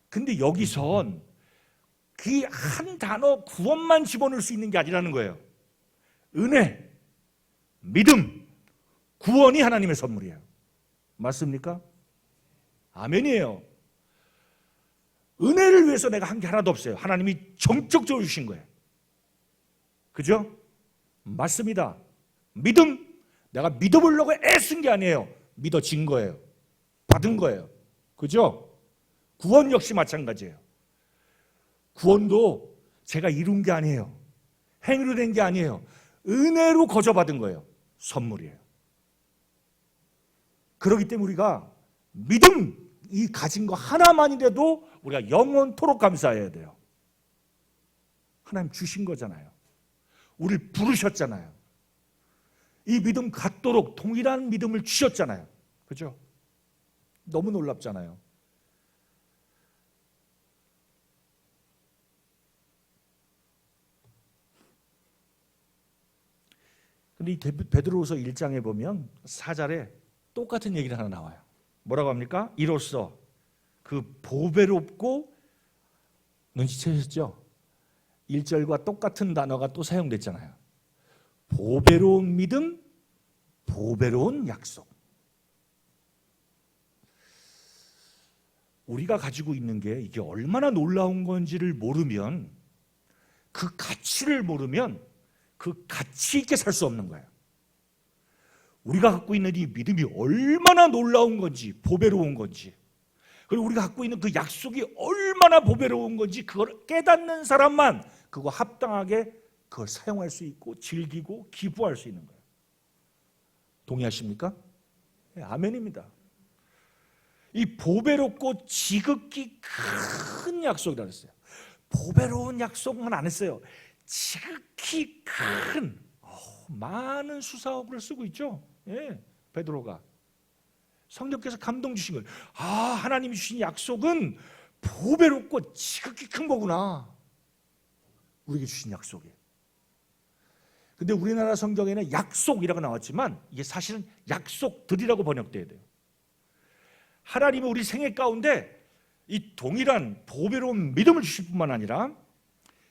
근데 여기선 그 한 단어 구원만 집어넣을 수 있는 게 아니라는 거예요. 은혜, 믿음, 구원이 하나님의 선물이에요. 맞습니까? 아멘이에요. 은혜를 위해서 내가 한 게 하나도 없어요. 하나님이 정적적으로 주신 거예요. 그죠? 맞습니다. 믿음, 내가 믿어보려고 애쓴 게 아니에요. 믿어진 거예요. 받은 거예요. 그죠? 구원 역시 마찬가지예요. 구원도 제가 이룬 게 아니에요. 행위로 된 게 아니에요. 은혜로 거저받은 거예요. 선물이에요. 그렇기 때문에 우리가 믿음, 이 가진 거 하나만이라도 우리가 영원토록 감사해야 돼요. 하나님 주신 거잖아요. 우리를 부르셨잖아요. 이 믿음 갖도록 동일한 믿음을 주셨잖아요. 그죠? 너무 놀랍잖아요. 근데 이 베드로후서 1장에 보면 4절에 똑같은 얘기가 하나 나와요. 뭐라고 합니까? 이로써 그 보배롭고, 눈치채셨죠? 1절과 똑같은 단어가 또 사용됐잖아요. 보배로운 믿음, 보배로운 약속. 우리가 가지고 있는 게 이게 얼마나 놀라운 건지를 모르면, 그 가치를 모르면 그 가치 있게 살 수 없는 거예요. 우리가 갖고 있는 이 믿음이 얼마나 놀라운 건지, 보배로운 건지, 그리고 우리가 갖고 있는 그 약속이 얼마나 보배로운 건지 그걸 깨닫는 사람만 그거 합당하게 그걸 사용할 수 있고 즐기고 기부할 수 있는 거예요. 동의하십니까? 네, 아멘입니다. 이 보배롭고 지극히 큰 약속이라 그랬어요. 보배로운 약속만 안 했어요. 지극히 큰 많은 수사어구를 쓰고 있죠. 예, 베드로가 성령께서 감동 주신 거예요. 하나님이 주신 약속은 보배롭고 지극히 큰 거구나. 우리에게 주신 약속이. 근데 우리나라 성경에는 약속이라고 나왔지만 이게 사실은 약속들이라고 번역돼야 돼요. 하나님은 우리 생애 가운데 이 동일한 보배로운 믿음을 주실 뿐만 아니라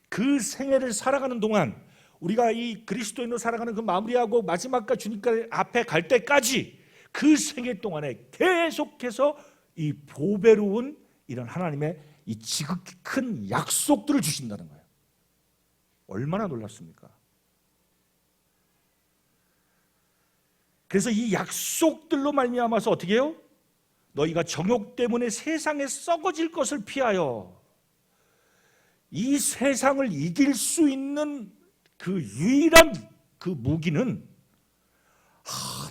그 생애를 살아가는 동안 우리가 이 그리스도인으로 살아가는 그 마무리하고 마지막과 주님 앞에 갈 때까지 그 생애 동안에 계속해서 이 보배로운 이런 하나님의 이 지극히 큰 약속들을 주신다는 거예요. 얼마나 놀랍습니까? 그래서 이 약속들로 말미암아서 어떻게 해요? 너희가 정욕 때문에 세상에 썩어질 것을 피하여 이 세상을 이길 수 있는 그 유일한 그 무기는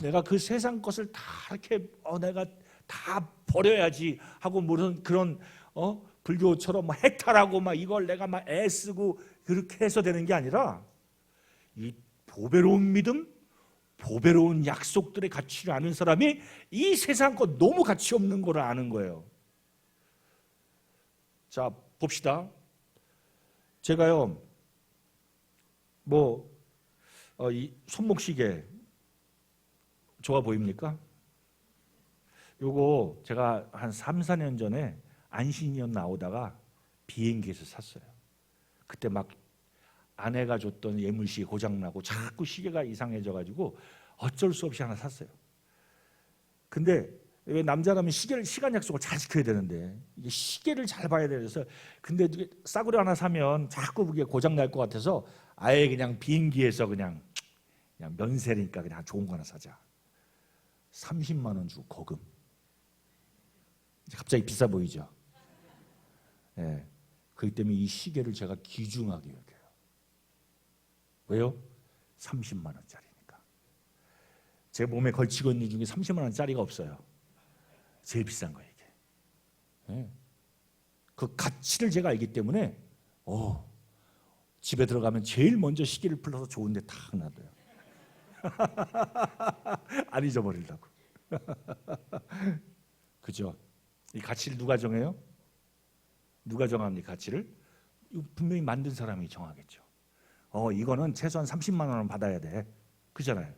내가 그 세상 것을 다 이렇게 내가 다 버려야지 하고 무슨 그런 불교처럼 막 해탈하고 막 이걸 내가 막 애쓰고 그렇게 해서 되는 게 아니라 이 보배로운 믿음, 보배로운 약속들의 가치를 아는 사람이 이 세상 것 너무 가치 없는 걸 아는 거예요. 자, 봅시다. 제가요, 이 손목시계 좋아 보입니까? 요거 제가 한 3, 4년 전에 안신년 나오다가 비행기에서 샀어요. 그때 막 아내가 줬던 예물시계 고장나고 자꾸 시계가 이상해져가지고 어쩔 수 없이 하나 샀어요. 근데 왜 남자라면 시간 약속을 잘 지켜야 되는데 이게 시계를 잘 봐야 돼서 근데 싸구려 하나 사면 자꾸 그게 고장 날 것 같아서 아예 그냥 비행기에서 그냥 면세니까 그냥 좋은 거 하나 사자. 30만 원 주고 거금. 갑자기 비싸 보이죠? 예. 그렇기 때문에 이 시계를 제가 귀중하게 여겨요. 왜요? 30만 원짜리니까. 제 몸에 걸치고 있는 중에 30만 원짜리가 없어요. 제일 비싼 거예요, 이게. 예. 그 가치를 제가 알기 때문에 집에 들어가면 제일 먼저 시계를 풀러서 좋은 데 탁 놔둬요. 안 잊어버리려고. 그죠? 이 가치를 누가 정해요? 누가 정합니까? 가치를? 분명히 만든 사람이 정하겠죠. 이거는 최소한 30만 원은 받아야 돼. 그잖아요.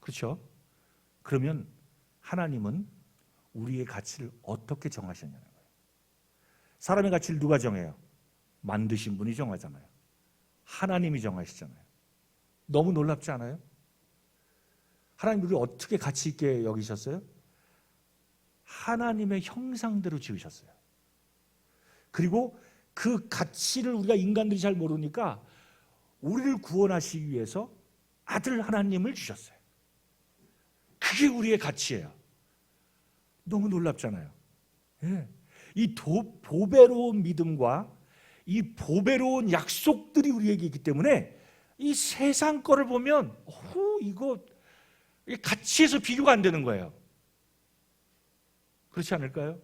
그렇죠? 그러면 하나님은 우리의 가치를 어떻게 정하셨냐는 거예요. 사람의 가치를 누가 정해요? 만드신 분이 정하잖아요. 하나님이 정하시잖아요. 너무 놀랍지 않아요? 하나님 우리를 어떻게 가치 있게 여기셨어요? 하나님의 형상대로 지으셨어요. 그리고 그 가치를 우리가 인간들이 잘 모르니까 우리를 구원하시기 위해서 아들 하나님을 주셨어요. 그게 우리의 가치예요. 너무 놀랍잖아요. 예. 이 보배로운 믿음과 이 보배로운 약속들이 우리에게 있기 때문에 이 세상 거를 보면 이거 가치에서 비교가 안 되는 거예요. 그렇지 않을까요?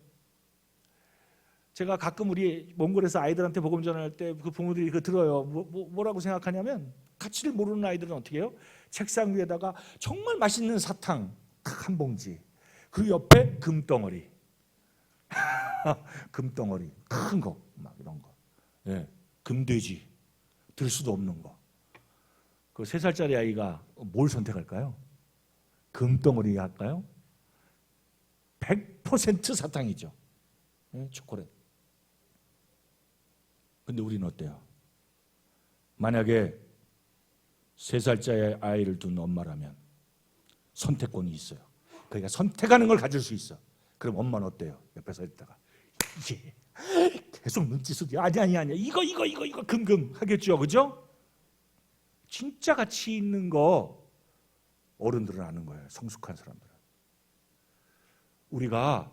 제가 가끔 우리 몽골에서 아이들한테 복음 전할 때 그 부모들이 그거 들어요. 뭐라고 생각하냐면 가치를 모르는 아이들은 어떻게 해요? 책상 위에다가 정말 맛있는 사탕 딱 한 봉지, 그리고 옆에 금덩어리 금덩어리 큰 거 막 이런 거, 예, 금돼지 들 수도 없는 거. 그 3살짜리 아이가 뭘 선택할까요? 금덩어리 할까요? 100% 사탕이죠. 예, 초콜릿. 근데 우리는 어때요? 만약에 3살짜리 아이를 둔 엄마라면 선택권이 있어요. 그러니까 선택하는 걸 가질 수 있어. 그럼 엄마는 어때요? 옆에서 있다가 이게 계속 눈치 쓰기 아니야 이거 금금 하겠죠, 그죠? 진짜 가치 있는 거 어른들은 아는 거예요. 성숙한 사람들은. 우리가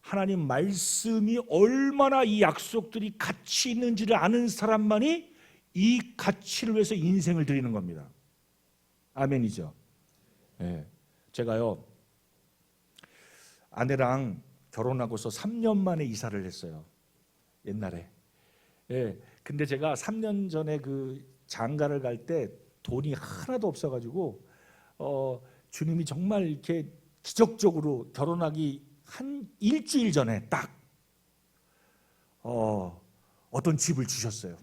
하나님 말씀이 얼마나 이 약속들이 가치 있는지를 아는 사람만이 이 가치를 위해서 인생을 드리는 겁니다. 아멘이죠. 예. 제가요 아내랑 결혼하고서 3년 만에 이사를 했어요. 옛날에. 예. 근데 제가 3년 전에 그 장가를 갈 때 돈이 하나도 없어가지고 주님이 정말 이렇게 기적적으로 결혼하기 한 일주일 전에 딱 어떤 집을 주셨어요.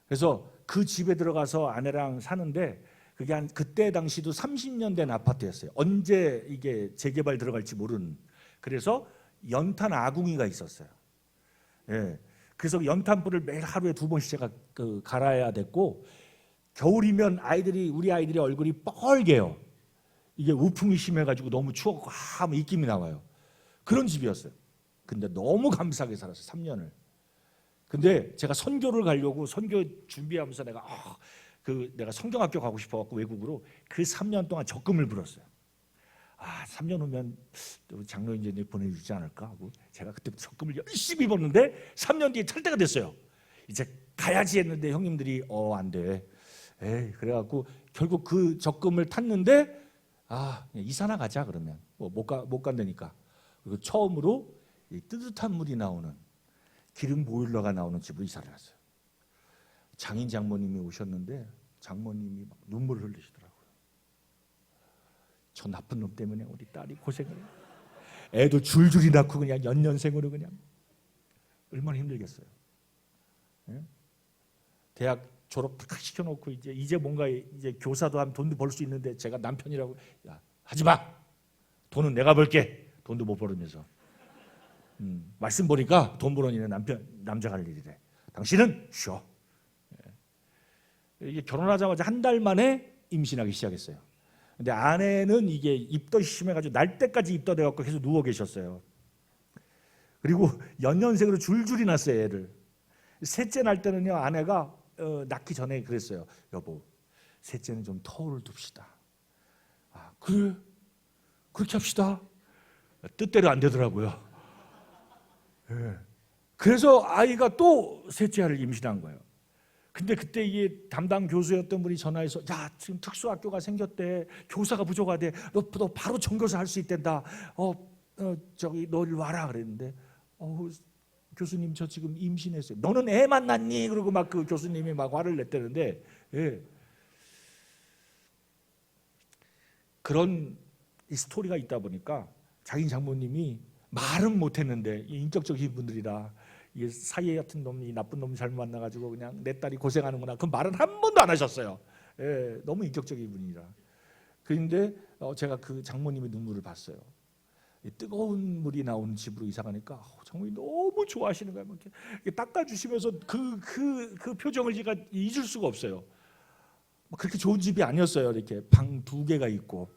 그래서 그 집에 들어가서 아내랑 사는데 그게 한 그때 당시도 30년 된 아파트였어요. 언제 이게 재개발 들어갈지 모르는. 그래서 연탄 아궁이가 있었어요. 예. 그래서 연탄불을 매일 하루에 2번씩 제가 갈아야 됐고 겨울이면 우리 아이들이 얼굴이 뻘개요. 이게 우풍이 심해가지고 너무 추웠고 하면 입김이 나와요. 그런 집이었어요. 근데 너무 감사하게 살았어요. 3년을. 근데 제가 선교를 가려고 선교 준비하면서 내가 성경학교 가고 싶어갖고 외국으로 그 3년 동안 적금을 불었어요. 3년 후면 장로인 이제 보내주지 않을까 하고 제가 그때 적금을 열심히 벌었는데 3년 뒤에 탈 때가 됐어요. 이제 가야지 했는데 형님들이 안 돼. 에이, 그래갖고 결국 그 적금을 탔는데 이사나 가자 그러면 못 간다니까. 그리고 처음으로 이 뜨뜻한 물이 나오는 기름 보일러가 나오는 집으로 이사를 갔어요. 장인 장모님이 오셨는데 장모님이 막 눈물을 흘리시더라고요. 저 나쁜 놈 때문에 우리 딸이 고생을 해요. 애도 줄줄이 낳고 그냥 연년생으로 그냥 얼마나 힘들겠어요. 예? 대학 졸업 딱 시켜놓고 이제 뭔가 이제 교사도 하면 돈도 벌 수 있는데 제가 남편이라고 하지 마. 돈은 내가 벌게. 돈도 못 벌으면서. 말씀 보니까 돈 버는 일은 남자가 할 일이래. 당신은 쉬어. 이게 결혼하자마자 한 달 만에 임신하기 시작했어요. 근데 아내는 이게 입덧이 심해가지고 날 때까지 입덧해갖고 계속 누워 계셨어요. 그리고 연년생으로 줄줄이 낳았어요, 애를. 셋째 날 때는요, 아내가 낳기 전에 그랬어요. 여보, 셋째는 좀 터울을 둡시다. 그래? 그렇게 합시다. 뜻대로 안 되더라고요. 네. 그래서 아이가 또 셋째 아이를 임신한 거예요. 근데 그때 이게 담당 교수였던 분이 전화해서 지금 특수학교가 생겼대. 교사가 부족하대. 너 바로 전교사 할 수 있댄다. 저기 너를 와라 그랬는데 교수님 저 지금 임신했어요. 너는 애 만났니? 그러고 막 그 교수님이 막 화를 냈다는데 그런 이 스토리가 있다 보니까 자기 장모님이 말은 못했는데 인격적인 분들이라 이게 사이에 같은 놈이 나쁜 놈 잘못 만나가지고 그냥 내 딸이 고생하는구나 그 말은 한 번도 안 하셨어요. 너무 인격적인 분이라. 그런데 제가 그 장모님의 눈물을 봤어요. 뜨거운 물이 나오는 집으로 이사 가니까 장모님이 너무 좋아하시는 거예요. 이렇게 닦아주시면서 그 표정을 제가 잊을 수가 없어요. 그렇게 좋은 집이 아니었어요. 이렇게 방 2개가 있고.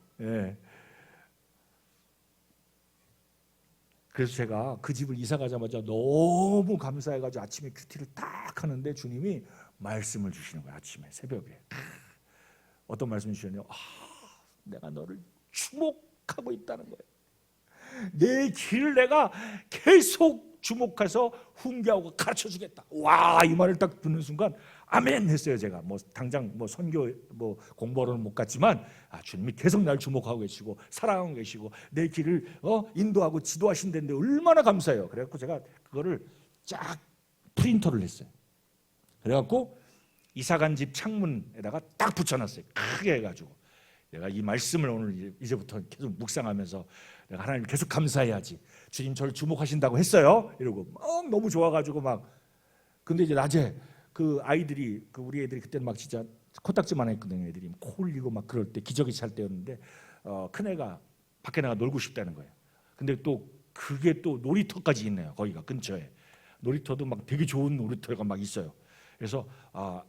그래서 제가 그 집을 이사 가자마자 너무 감사해가지고 아침에 큐티를 딱 하는데 주님이 말씀을 주시는 거예요. 아침에 새벽에 어떤 말씀 주시냐면 내가 너를 주목하고 있다는 거예요. 내 길을 내가 계속 주목해서 훈계하고 가르쳐 주겠다. 와, 이 말을 딱 듣는 순간 아멘 했어요. 제가 당장 선교 공부하러는 못 갔지만 주님이 계속 날 주목하고 계시고 사랑하고 계시고 내 길을 인도하고 지도하신다는데 얼마나 감사해요. 그래갖고 제가 그거를 쫙 프린터를 했어요. 그래갖고 이사간 집 창문에다가 딱 붙여놨어요. 크게 해가지고 내가 이 말씀을 오늘 이제부터 계속 묵상하면서 내가 하나님 계속 감사해야지. 주님 저를 주목하신다고 했어요. 이러고 너무 좋아가지고 근데 이제 낮에 그 아이들이 우리 애들이 그때는 막 진짜 코딱지만 했거든요. 애들이 코 흘리고 막 그럴 때 기저귀 찰 때였는데 큰 애가 밖에 나가 놀고 싶다는 거예요. 근데 또 그게 또 놀이터까지 있네요. 거기가 근처에 놀이터도 막 되게 좋은 놀이터가 막 있어요. 그래서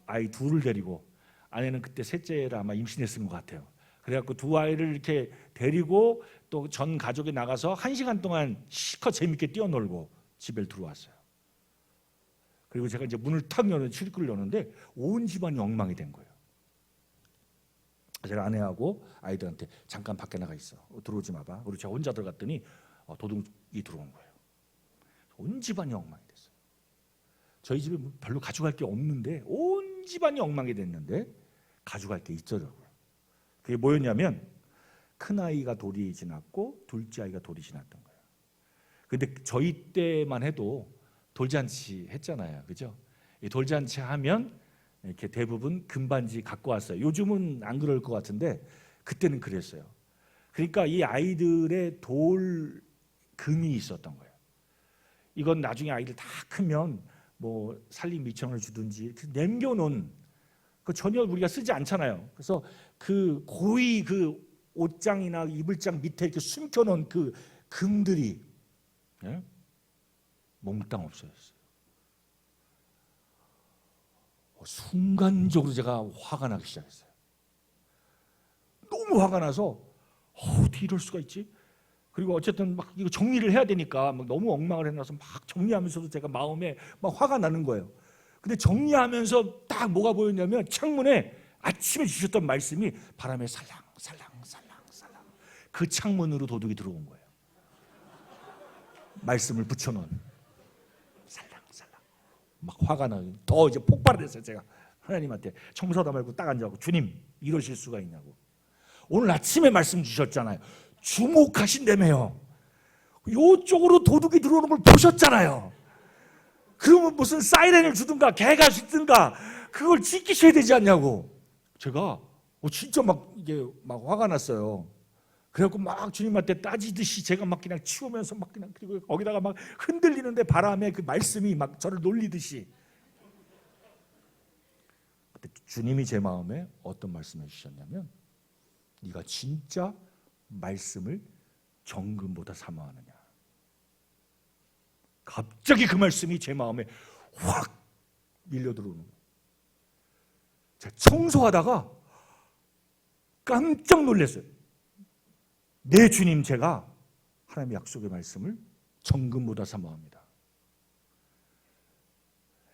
아이 둘을 데리고 아내는 그때 셋째를 아마 임신했을 것 같아요. 그래갖고 두 아이를 이렇게 데리고 또 전 가족이 나가서 1시간 동안 실컷 재밌게 뛰어놀고 집에 들어왔어요. 그리고 제가 이제 문을 탁 여는 출입구를 여는데 온 집안이 엉망이 된 거예요. 제가 아내하고 아이들한테 잠깐 밖에 나가 있어. 들어오지 마봐. 그리고 제가 혼자 들어갔더니 들어온 거예요. 온 집안이 엉망이 됐어요. 저희 집에 별로 가져갈 게 없는데 온 집안이 엉망이 됐는데 가져갈 게 있더라고요. 그게 뭐였냐면 큰아이가 돌이 지났고 둘째 아이가 돌이 지났던 거예요. 근데 저희 때만 해도 돌잔치 했잖아요. 그죠? 이 돌잔치 하면 이렇게 대부분 금반지 갖고 왔어요. 요즘은 안 그럴 것 같은데 그때는 그랬어요. 그러니까 이 아이들의 돌 금이 있었던 거예요. 이건 나중에 아이들 다 크면 뭐 살림 미천을 주든지 남겨놓은 그 전혀 우리가 쓰지 않잖아요. 그래서 그 고이 그 옷장이나 이불장 밑에 이렇게 숨겨놓은 그 금들이 예? 몽땅 없어졌어요. 순간적으로 제가 화가 나기 시작했어요. 너무 화가 나서 어떻게 이럴 수가 있지? 그리고 어쨌든 막 이거 정리를 해야 되니까 막 너무 엉망을 해놔서 막 정리하면서도 제가 마음에 막 화가 나는 거예요. 근데 정리하면서 딱 뭐가 보였냐면 창문에 아침에 주셨던 말씀이 바람에 살랑살랑 그 창문으로 도둑이 들어온 거예요. 말씀을 붙여놓은 살랑살랑 막 화가 나요. 더 이제 폭발을 했어요. 제가 하나님한테 청소하다 말고 딱 앉아갖고 주님 이러실 수가 있냐고. 오늘 아침에 말씀 주셨잖아요. 주목하신다며요. 이쪽으로 도둑이 들어오는 걸 보셨잖아요. 그러면 무슨 사이렌을 주든가 개가 짖든가 그걸 지키셔야 되지 않냐고. 제가 진짜 막 이게 막 화가 났어요. 그래갖고 막 주님한테 따지듯이 제가 막 그냥 치우면서 막 그냥 그리고 거기다가 막 흔들리는데 바람에 그 말씀이 막 저를 놀리듯이. 그때 주님이 제 마음에 어떤 말씀을 주셨냐면 네가 진짜 말씀을 정금보다 사모하느냐. 갑자기 그 말씀이 제 마음에 확 밀려 들어오는 거예요. 제가 청소하다가 깜짝 놀랐어요. 네 주님, 제가 하나님의 약속의 말씀을 정금보다 사모합니다.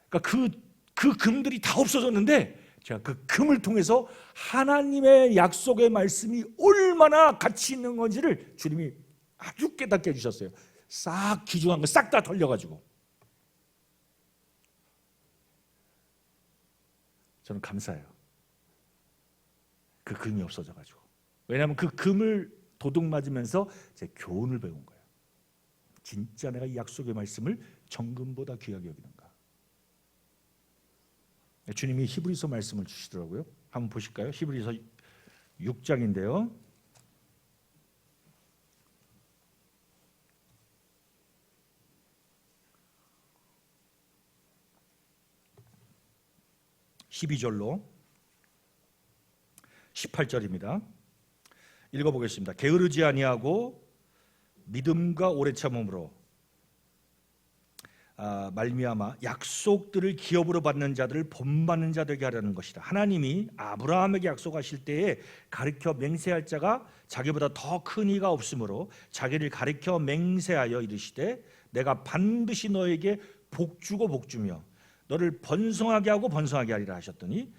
그러니까 그 금들이 다 없어졌는데 제가 그 금을 통해서 하나님의 약속의 말씀이 얼마나 가치 있는 건지를 주님이 아주 깨닫게 해주셨어요. 싹 귀중한 거 싹 다 털려가지고. 저는 감사해요. 그 금이 없어져가지고. 왜냐하면 그 금을 도둑 맞으면서 제 교훈을 배운 거예요. 진짜 내가 이 약속의 말씀을 정금보다 귀하게 여기는가. 주님이 히브리서 말씀을 주시더라고요. 한번 보실까요? 히브리서 6장인데요. (12절로) 18절입니다. 읽어보겠습니다. 게으르지 아니하고 믿음과 오래 참음으로 말미암아 약속들을 기업으로 받는 자들을 본받는 자되게 하려는 것이다. 하나님이 아브라함에게 약속하실 때에 가르쳐 맹세할 자가 자기보다 더 큰 이가 없으므로 자기를 가르쳐 맹세하여 이르시되 내가 반드시 너에게 복주고 복주며 너를 번성하게 하고 번성하게 하리라 하셨더니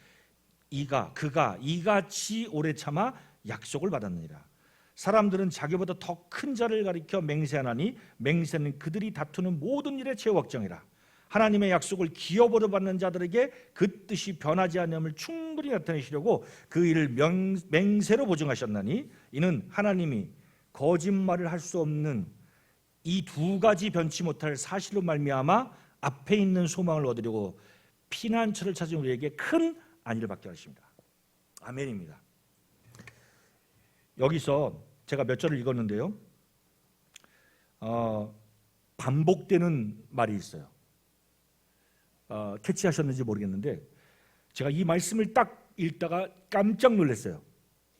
그가 이같이 오래 참아 약속을 받았느니라. 사람들은 자기보다 더 큰 자를 가리켜 맹세하나니 맹세는 그들이 다투는 모든 일의 최확정이라. 하나님의 약속을 기업으로 받는 자들에게 그 뜻이 변하지 않음을 충분히 나타내시려고 그 일을 맹세로 보증하셨나니 이는 하나님이 거짓말을 할 수 없는 이 두 가지 변치 못할 사실로 말미암아 앞에 있는 소망을 얻으려고 피난처를 찾은 우리에게 큰 안위를 받게 하십니다. 아멘입니다. 여기서 제가 몇 절을 읽었는데요. 반복되는 말이 있어요. 캐치하셨는지 모르겠는데 제가 이 말씀을 딱 읽다가 깜짝 놀랐어요.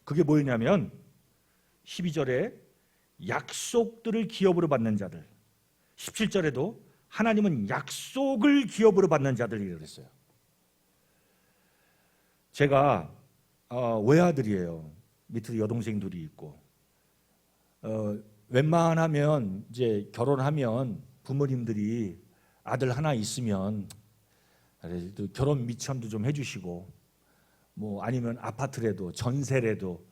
그게 뭐였냐면 12절에 약속들을 기업으로 받는 자들, 17절에도 하나님은 약속을 기업으로 받는 자들이라고 했어요. 제가 외아들이에요. 밑으로 여동생 둘이 있고 웬만하면 이제 결혼하면 부모님들이 아들 하나 있으면 결혼 미천도 좀 해주시고 뭐 아니면 아파트라도 전세라도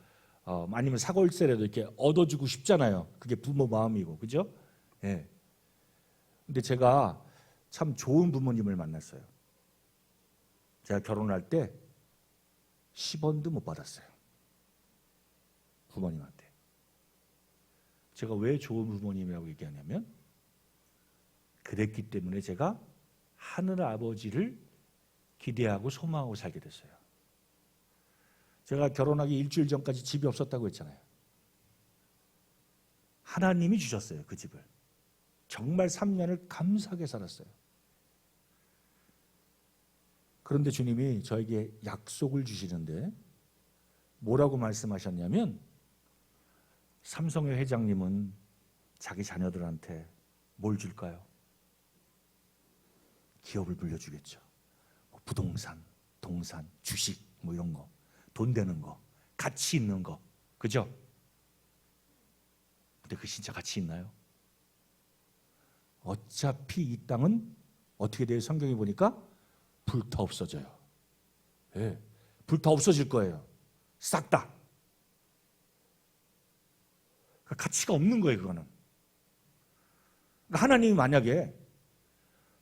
아니면 사골세라도 이렇게 얻어주고 싶잖아요. 그게 부모 마음이고, 그죠? 예. 근데 제가 참 좋은 부모님을 만났어요. 제가 결혼할 때 10원도 못 받았어요. 부모님한테. 제가 왜 좋은 부모님이라고 얘기하냐면 그랬기 때문에 제가 하늘 아버지를 기대하고 소망하고 살게 됐어요. 제가 결혼하기 일주일 전까지 집이 없었다고 했잖아요. 하나님이 주셨어요, 그 집을. 정말 3년을 감사하게 살았어요. 그런데 주님이 저에게 약속을 주시는데 뭐라고 말씀하셨냐면 삼성의 회장님은 자기 자녀들한테 뭘 줄까요? 기업을 물려주겠죠. 뭐 부동산, 동산, 주식 뭐 이런 거, 돈 되는 거, 가치 있는 거, 그죠? 근데 그 진짜 가치 있나요? 어차피 이 땅은 어떻게 돼요? 성경에 보니까 불타 없어져요. 예, 불타 없어질 거예요. 싹 다. 가치가 없는 거예요, 그거는. 하나님이 만약에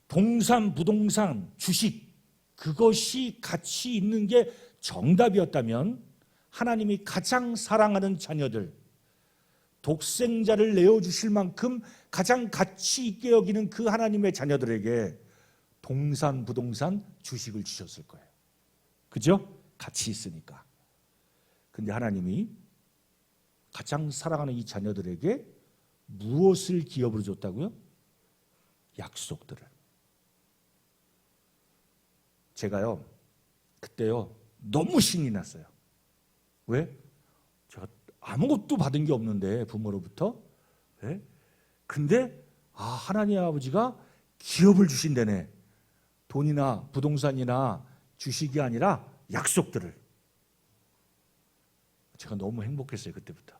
동산, 부동산, 주식 그것이 가치 있는 게 정답이었다면 하나님이 가장 사랑하는 자녀들, 독생자를 내어주실 만큼 가장 가치 있게 여기는 그 하나님의 자녀들에게 동산, 부동산, 주식을 주셨을 거예요. 그죠? 가치 있으니까. 근데 하나님이 가장 사랑하는 이 자녀들에게 무엇을 기업으로 줬다고요? 약속들을. 제가요, 그때요, 너무 신이 났어요. 왜? 제가 아무것도 받은 게 없는데, 부모로부터. 네? 근데, 하나님 아버지가 기업을 주신다네. 돈이나 부동산이나 주식이 아니라 약속들을. 제가 너무 행복했어요, 그때부터.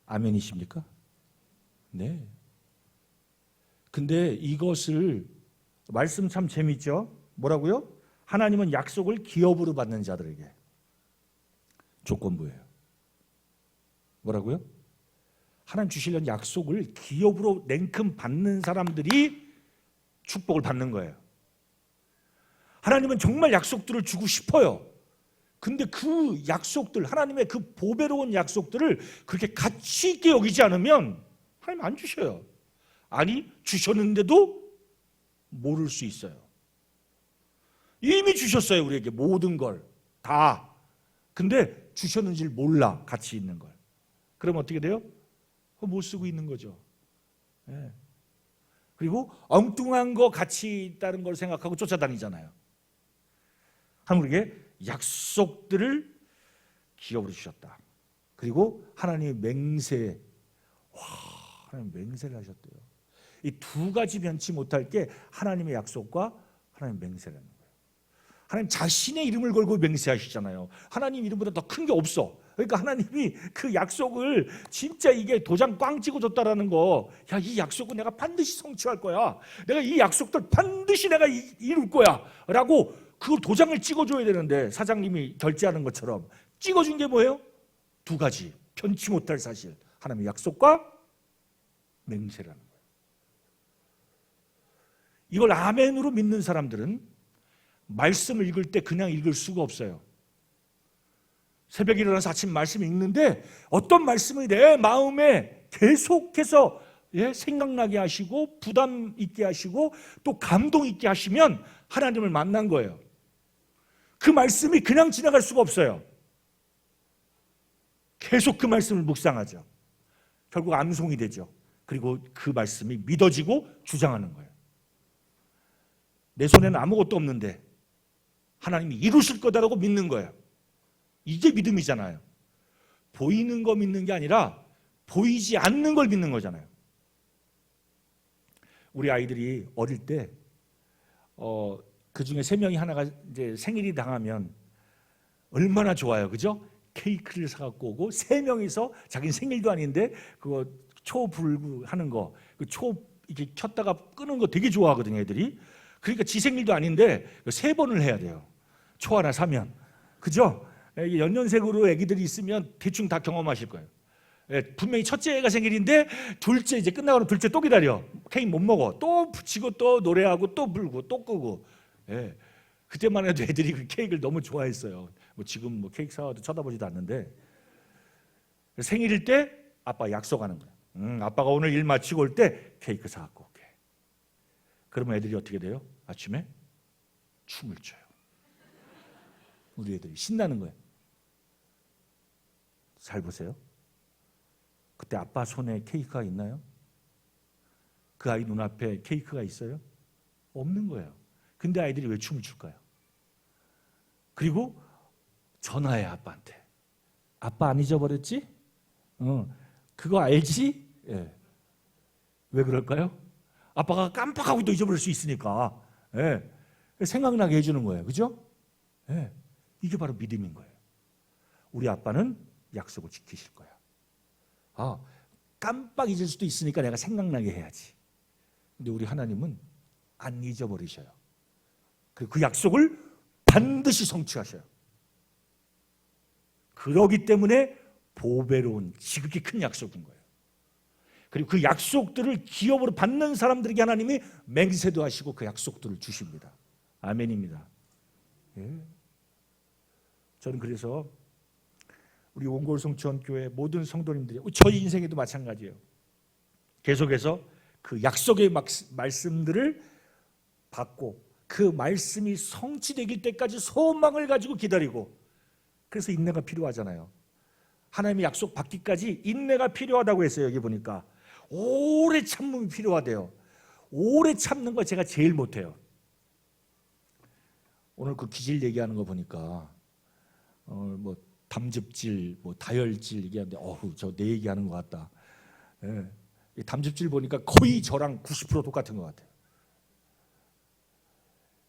아멘이십니까? 네. 근데 이것을, 말씀 참 재밌죠? 뭐라고요? 하나님은 약속을 기업으로 받는 자들에게. 조건부예요. 뭐라고요? 하나님 주시려는 약속을 기업으로 냉큼 받는 사람들이 축복을 받는 거예요. 하나님은 정말 약속들을 주고 싶어요. 근데 그 약속들, 하나님의 그 보배로운 약속들을 그렇게 가치 있게 여기지 않으면 하나님 안 주셔요. 아니, 주셨는데도 모를 수 있어요. 이미 주셨어요, 우리에게 모든 걸 다. 근데 주셨는지를 몰라, 가치 있는 걸. 그럼 어떻게 돼요? 못 쓰고 있는 거죠. 네. 그리고 엉뚱한 거 가치 있다는 걸 생각하고 쫓아다니잖아요. 하나님에게 약속들을 기업으로 주셨다. 그리고 하나님의 맹세, 하나님 맹세를 하셨대요. 이 두 가지 변치 못할 게 하나님의 약속과 하나님의 맹세라는 거예요. 하나님 자신의 이름을 걸고 맹세하시잖아요. 하나님 이름보다 더 큰 게 없어. 그러니까 하나님이 그 약속을 진짜 이게 도장 꽝 찍어줬다라는 거, 야, 이 약속은 내가 반드시 성취할 거야. 내가 이 약속들 반드시 내가 이룰 거야. 라고 그걸 도장을 찍어줘야 되는데 사장님이 결제하는 것처럼 찍어준 게 뭐예요? 두 가지. 편치 못할 사실. 하나님의 약속과 맹세라는 거예요. 이걸 아멘으로 믿는 사람들은 말씀을 읽을 때 그냥 읽을 수가 없어요. 새벽에 일어나서 아침 말씀 읽는데 어떤 말씀이 내 마음에 계속해서 생각나게 하시고 부담 있게 하시고 또 감동 있게 하시면 하나님을 만난 거예요. 그 말씀이 그냥 지나갈 수가 없어요. 계속 그 말씀을 묵상하죠. 결국 암송이 되죠. 그리고 그 말씀이 믿어지고 주장하는 거예요. 내 손에는 아무것도 없는데 하나님이 이루실 거다라고 믿는 거예요. 이게 믿음이잖아요. 보이는 거 믿는 게 아니라 보이지 않는 걸 믿는 거잖아요. 우리 아이들이 어릴 때 그 중에 3명이 하나가 이제 생일이 당하면 얼마나 좋아요, 그죠? 케이크를 사갖고 오고 3명이서 자기는 생일도 아닌데 그거 초 불고 하는 거, 그 초 이렇게 켰다가 끄는 거 되게 좋아하거든요, 애들이. 그러니까 지 생일도 아닌데 3번을 해야 돼요. 초 하나 사면, 그죠? 연년생으로 애기들이 있으면 대충 다 경험하실 거예요. 예, 분명히 첫째 애가 생일인데 둘째 이제 끝나고 둘째 또 기다려. 케이크 못 먹어. 또 붙이고 또 노래하고 또 불고 또 끄고. 예. 그때만 해도 애들이 그 케이크를 너무 좋아했어요. 뭐 지금 뭐 케이크 사와도 쳐다보지도 않는데 생일일 때 아빠 약속하는 거야. 아빠가 오늘 일 마치고 올 때 케이크 사갖고 올게. 그러면 애들이 어떻게 돼요? 아침에 춤을 춰요. 우리 애들이 신나는 거예요. 잘 보세요. 그때 아빠 손에 케이크가 있나요? 그 아이 눈앞에 케이크가 있어요? 없는 거예요. 근데 아이들이 왜 춤을 출까요? 그리고 전화해 아빠한테. 아빠 안 잊어버렸지? 그거 알지? 예. 왜 그럴까요? 아빠가 깜빡하고 또 잊어버릴 수 있으니까. 예. 생각나게 해주는 거예요. 그죠? 예. 이게 바로 믿음인 거예요. 우리 아빠는 약속을 지키실 거야. 깜빡 잊을 수도 있으니까 내가 생각나게 해야지. 근데 우리 하나님은 안 잊어버리셔요. 그리고 그 약속을 반드시 성취하셔요. 그러기 때문에 보배로운 지극히 큰 약속인 거예요. 그리고 그 약속들을 기업으로 받는 사람들에게 하나님이 맹세도 하시고 그 약속들을 주십니다. 아멘입니다. 예. 저는 그래서 우리 온골성천교회 모든 성도님들이 저희 인생에도 마찬가지예요. 계속해서 그 약속의 말씀들을 받고 그 말씀이 성취되길 때까지 소망을 가지고 기다리고, 그래서 인내가 필요하잖아요. 하나님의 약속 받기까지 인내가 필요하다고 했어요. 여기 보니까 오래 참음이 필요하대요. 오래 참는 거 제가 제일 못해요. 오늘 그 기질 얘기하는 거 보니까 뭐 담즙질, 뭐 다혈질 얘기하는데 저 내 얘기하는 것 같다. 예. 이 담즙질 보니까 거의 저랑 90% 똑같은 것 같아요.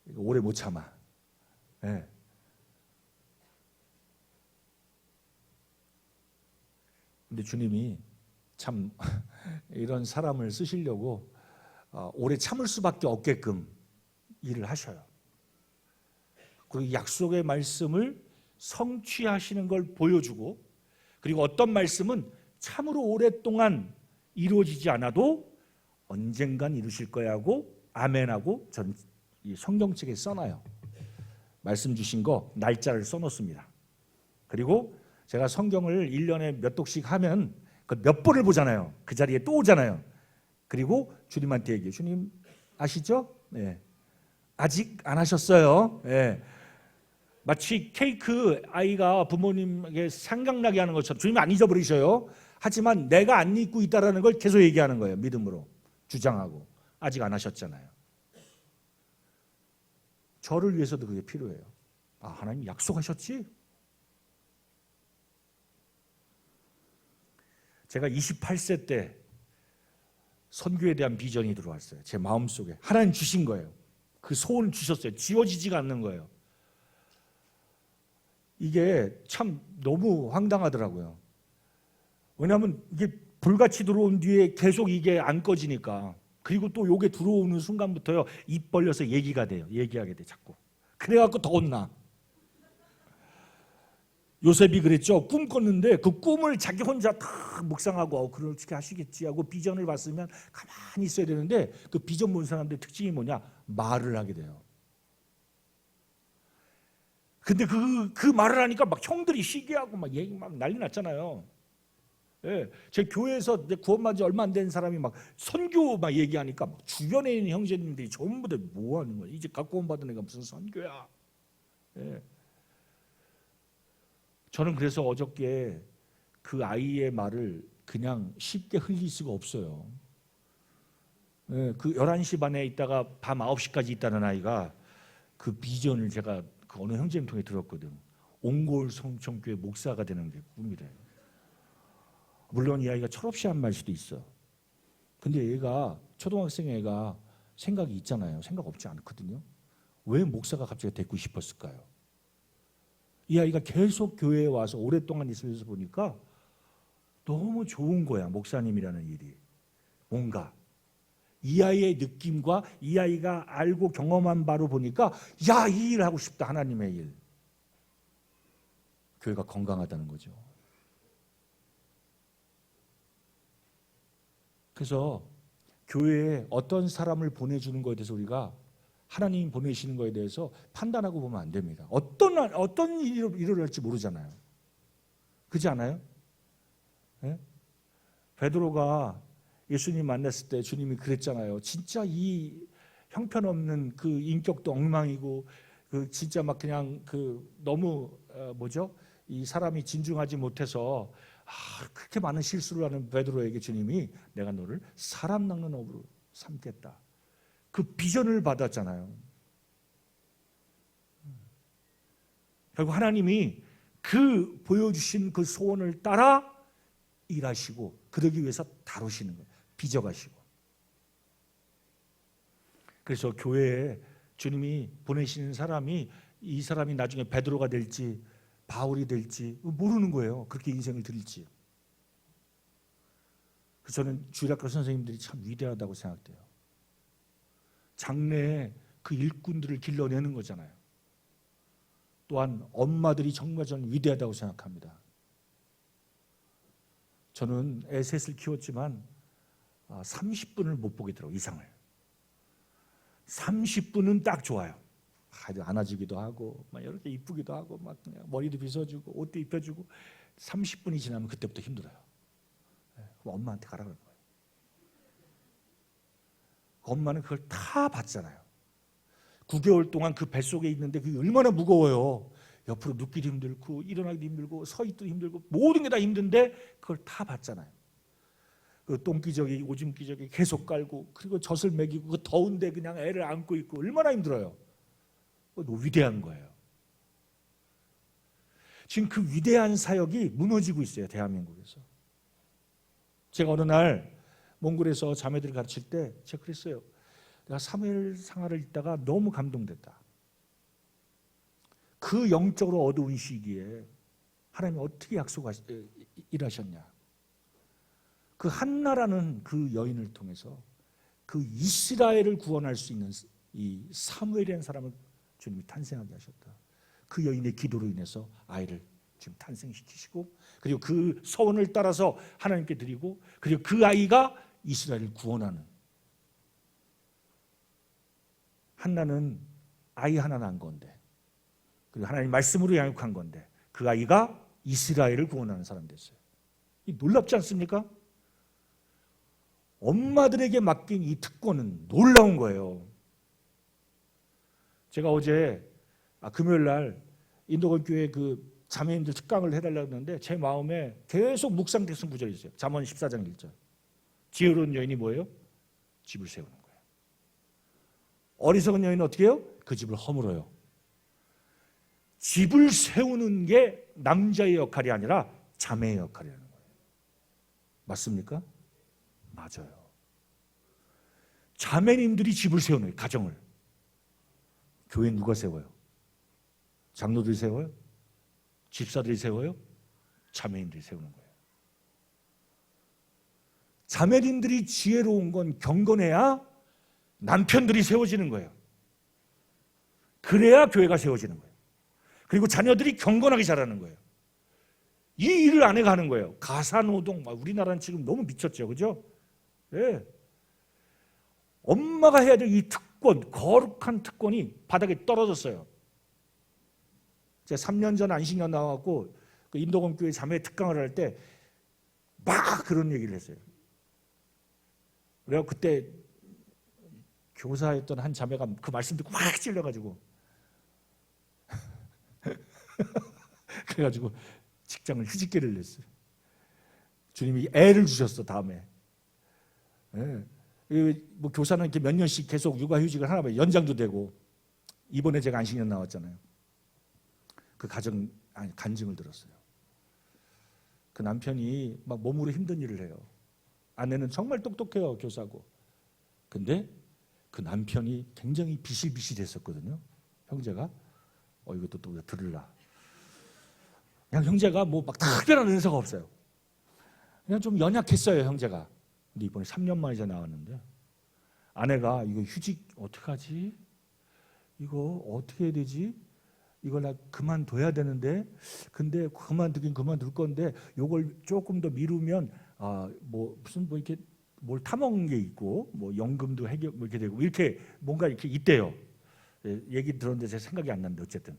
이거 오래 못 참아. 예. 근데 주님이 참 이런 사람을 쓰시려고 오래 참을 수밖에 없게끔 일을 하셔요. 그리고 약속의 말씀을 성취하시는 걸 보여주고, 그리고 어떤 말씀은 참으로 오랫동안 이루어지지 않아도 언젠간 이루실 거야 하고 아멘하고 전 이 성경책에 써놔요. 말씀 주신 거 날짜를 써놓습니다. 그리고 제가 성경을 1년에 몇 독씩 하면 그 몇 번을 보잖아요. 그 자리에 또 오잖아요. 그리고 주님한테 얘기해요. 주님 아시죠? 네. 아직 안 하셨어요. 네. 마치 케이크 아이가 부모님에게 생각나게 하는 것처럼 주님이 안 잊어버리셔요. 하지만 내가 안 잊고 있다는 걸 계속 얘기하는 거예요. 믿음으로 주장하고. 아직 안 하셨잖아요. 저를 위해서도 그게 필요해요. 하나님 약속하셨지? 제가 28세 때 선교에 대한 비전이 들어왔어요. 제 마음속에. 하나님 주신 거예요. 그 소원을 주셨어요. 지워지지가 않는 거예요. 이게 참 너무 황당하더라고요. 왜냐하면 이게 불같이 들어온 뒤에 계속 이게 안 꺼지니까. 그리고 또 요게 들어오는 순간부터요, 입 벌려서 얘기가 돼요. 얘기하게 돼 자꾸. 그래갖고 더 혼나. 요셉이 그랬죠. 꿈 꿨는데 그 꿈을 자기 혼자 다 묵상하고 그렇게 하시겠지 하고 비전을 봤으면 가만히 있어야 되는데, 그 비전 본 사람들의 특징이 뭐냐? 말을 하게 돼요. 근데 그 말을 하니까 막 형들이 시기하고 막 얘기 막 난리 났잖아요. 예, 제 교회에서 구원받은 지 얼마 안 된 사람이 막 선교 막 얘기하니까 막 주변에 있는 형제님들이 전부 다 뭐 하는 거야? 이제 각 구원받은 애가 무슨 선교야? 예. 저는 그래서 어저께 그 아이의 말을 그냥 쉽게 흘릴 수가 없어요. 예, 그 11시 반에 있다가 밤 9시까지 있다는 아이가 그 비전을 제가 그 어느 형제님 통해 들었거든. 옹골 성천교회 목사가 되는 게 꿈이래. 물론 이 아이가 철없이 한 말 수도 있어. 근데 얘가 초등학생 애가 생각이 있잖아요. 생각 없지 않거든요. 왜 목사가 갑자기 되고 싶었을까요? 이 아이가 계속 교회에 와서 오랫동안 있으면서 보니까 너무 좋은 거야. 목사님이라는 일이. 뭔가 이 아이의 느낌과 이 아이가 알고 경험한 바로 보니까 야, 이 일 하고 싶다. 하나님의 일. 교회가 건강하다는 거죠. 그래서 교회에 어떤 사람을 보내주는 것에 대해서 우리가 하나님이 보내시는 것에 대해서 판단하고 보면 안 됩니다. 어떤 일이 일어날지 모르잖아요. 그렇지 않아요? 예? 베드로가 예수님 만났을 때 주님이 그랬잖아요. 진짜 이 형편없는 그 인격도 엉망이고 그 진짜 막 그냥 그 너무 이 사람이 진중하지 못해서 그렇게 많은 실수를 하는 베드로에게 주님이 내가 너를 사람 낚는 업으로 삼겠다. 그 비전을 받았잖아요. 결국 하나님이 그 보여주신 그 소원을 따라 일하시고 그러기 위해서 다루시는 거예요. 빚어가시고. 그래서 교회에 주님이 보내시는 사람이 이 사람이 나중에 베드로가 될지 바울이 될지 모르는 거예요. 그렇게 인생을 드릴지. 그래서 저는 주일학교 선생님들이 참 위대하다고 생각돼요. 장래에 그 일꾼들을 길러내는 거잖아요. 또한 엄마들이 정말 저는 위대하다고 생각합니다. 저는 애 셋을 키웠지만 30분을 못 보겠더라고요. 이상을. 30분은 딱 좋아요. 안아주기도 하고 막 이렇게 이쁘기도 하고 막 그냥 머리도 빗어주고 옷도 입혀주고 30분이 지나면 그때부터 힘들어요. 그럼 엄마한테 가라 그러는 거예요. 엄마는 그걸 다 봤잖아요. 9개월 동안 그 뱃속에 있는데 그게 얼마나 무거워요. 옆으로 눕기도 힘들고 일어나기도 힘들고 서 있기도 힘들고 모든 게 다 힘든데 그걸 다 봤잖아요. 그 똥기저귀 오줌기저귀 계속 깔고 그리고 젖을 먹이고 그 더운데 그냥 애를 안고 있고 얼마나 힘들어요. 너무 위대한 거예요. 지금 그 위대한 사역이 무너지고 있어요. 대한민국에서. 제가 어느 날 몽골에서 자매들을 가르칠 때 제가 그랬어요. 내가 사무엘 상하를 읽다가 너무 감동됐다. 그 영적으로 어두운 시기에 하나님이 어떻게 일하셨냐. 그 한나라는 그 여인을 통해서 그 이스라엘을 구원할 수 있는 이 사무엘이라는 사람을 주님이 탄생하게 하셨다. 그 여인의 기도로 인해서 아이를 지금 탄생시키시고 그리고 그 서원을 따라서 하나님께 드리고 그리고 그 아이가 이스라엘을 구원하는. 한나는 아이 하나 낳은 건데 그리고 하나님 말씀으로 양육한 건데 그 아이가 이스라엘을 구원하는 사람이 됐어요. 이 놀랍지 않습니까? 엄마들에게 맡긴 이 특권은 놀라운 거예요. 제가 어제 금요일 날 인도건 교회 그 자매님들 특강을 해달라고 했는데 제 마음에 계속 묵상됐던 구절이 있어요. 잠언 14장 1절. 지혜로운 여인이 뭐예요? 집을 세우는 거예요. 어리석은 여인은 어떻게 해요? 그 집을 허물어요. 집을 세우는 게 남자의 역할이 아니라 자매의 역할이라는 거예요. 맞습니까? 맞아요. 자매님들이 집을 세우는 거예요. 가정을. 교회 누가 세워요? 장로들이 세워요? 집사들이 세워요? 자매님들이 세우는 거예요. 자매님들이 지혜로운 건 경건해야 남편들이 세워지는 거예요. 그래야 교회가 세워지는 거예요. 그리고 자녀들이 경건하게 자라는 거예요. 이 일을 아내가 하는 거예요. 가사노동, 우리나라는 지금 너무 미쳤죠, 그죠? 네. 엄마가 해야 될 이 특권, 거룩한 특권이 바닥에 떨어졌어요. 제가 3년 전 안식년 나와갖고 그 인도건 교회 자매 특강을 할 때 막 그런 얘기를 했어요. 그래서 그때 교사였던 한 자매가 그 말씀 듣고 확 찔려가지고 그래가지고 직장을 휴직계를 냈어요. 주님이 애를 주셨어 다음에. 네. 뭐 교사는 이렇게 몇 년씩 계속 육아휴직을 하나 봐요. 연장도 되고 이번에 제가 안식년 나왔잖아요. 그 간증을 들었어요. 그 남편이 막 몸으로 힘든 일을 해요. 아내는 정말 똑똑해요, 교사고. 근데 그 남편이 굉장히 비실비실했었거든요. 형제가 이것도 또 들으라. 그냥 형제가 뭐 막 특별한 은사가 없어요. 그냥 좀 연약했어요, 형제가. 근데 이번에 3년 만에 이제 나왔는데 아내가 이거 휴직 어떡하지? 이거 어떻게 해야 되지? 이걸 나 그만둬야 되는데 근데 그만두긴 그만둘 건데 이걸 조금 더 미루면 뭐 무슨 뭐 이렇게 뭘 타먹은 게 있고 뭐 연금도 해결 뭐 이렇게 되고 이렇게 뭔가 이렇게 있대요. 얘기 들었는데 제 생각이 안 나는데 어쨌든.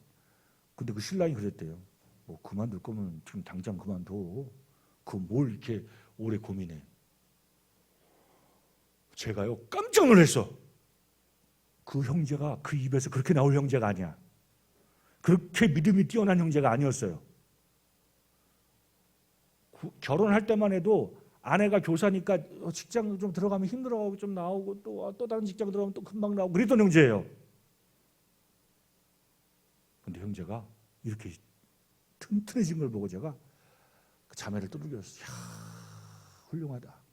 근데 그 신랑이 그랬대요. 뭐 그만둘 거면 지금 당장 그만둬. 그 뭘 이렇게 오래 고민해. 제가요 깜짝 놀랐어. 그 형제가 그 입에서 그렇게 나올 형제가 아니야. 그렇게 믿음이 뛰어난 형제가 아니었어요. 결혼할 때만 해도 아내가 교사니까 직장 좀 들어가면 힘들어하고 좀 나오고 또 다른 직장 들어가면 또 금방 나오고 그랬던 형제예요. 근데 형제가 이렇게 튼튼해진 걸 보고 제가 그 자매를 두들겼어요. 이야, 훌륭하다.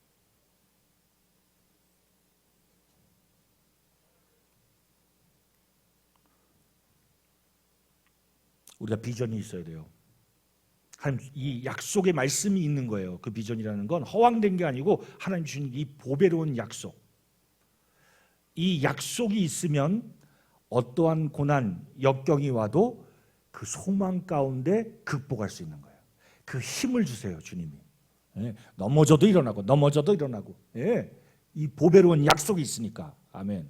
우리가 비전이 있어야 돼요. 하나님 이 약속의 말씀이 있는 거예요. 그 비전이라는 건 허황된 게 아니고 하나님 주신 이 보배로운 약속. 이 약속이 있으면 어떠한 고난, 역경이 와도 그 소망 가운데 극복할 수 있는 거예요. 그 힘을 주세요, 주님이. 예, 넘어져도 일어나고 넘어져도 일어나고. 예, 이 보배로운 약속이 있으니까. 아멘.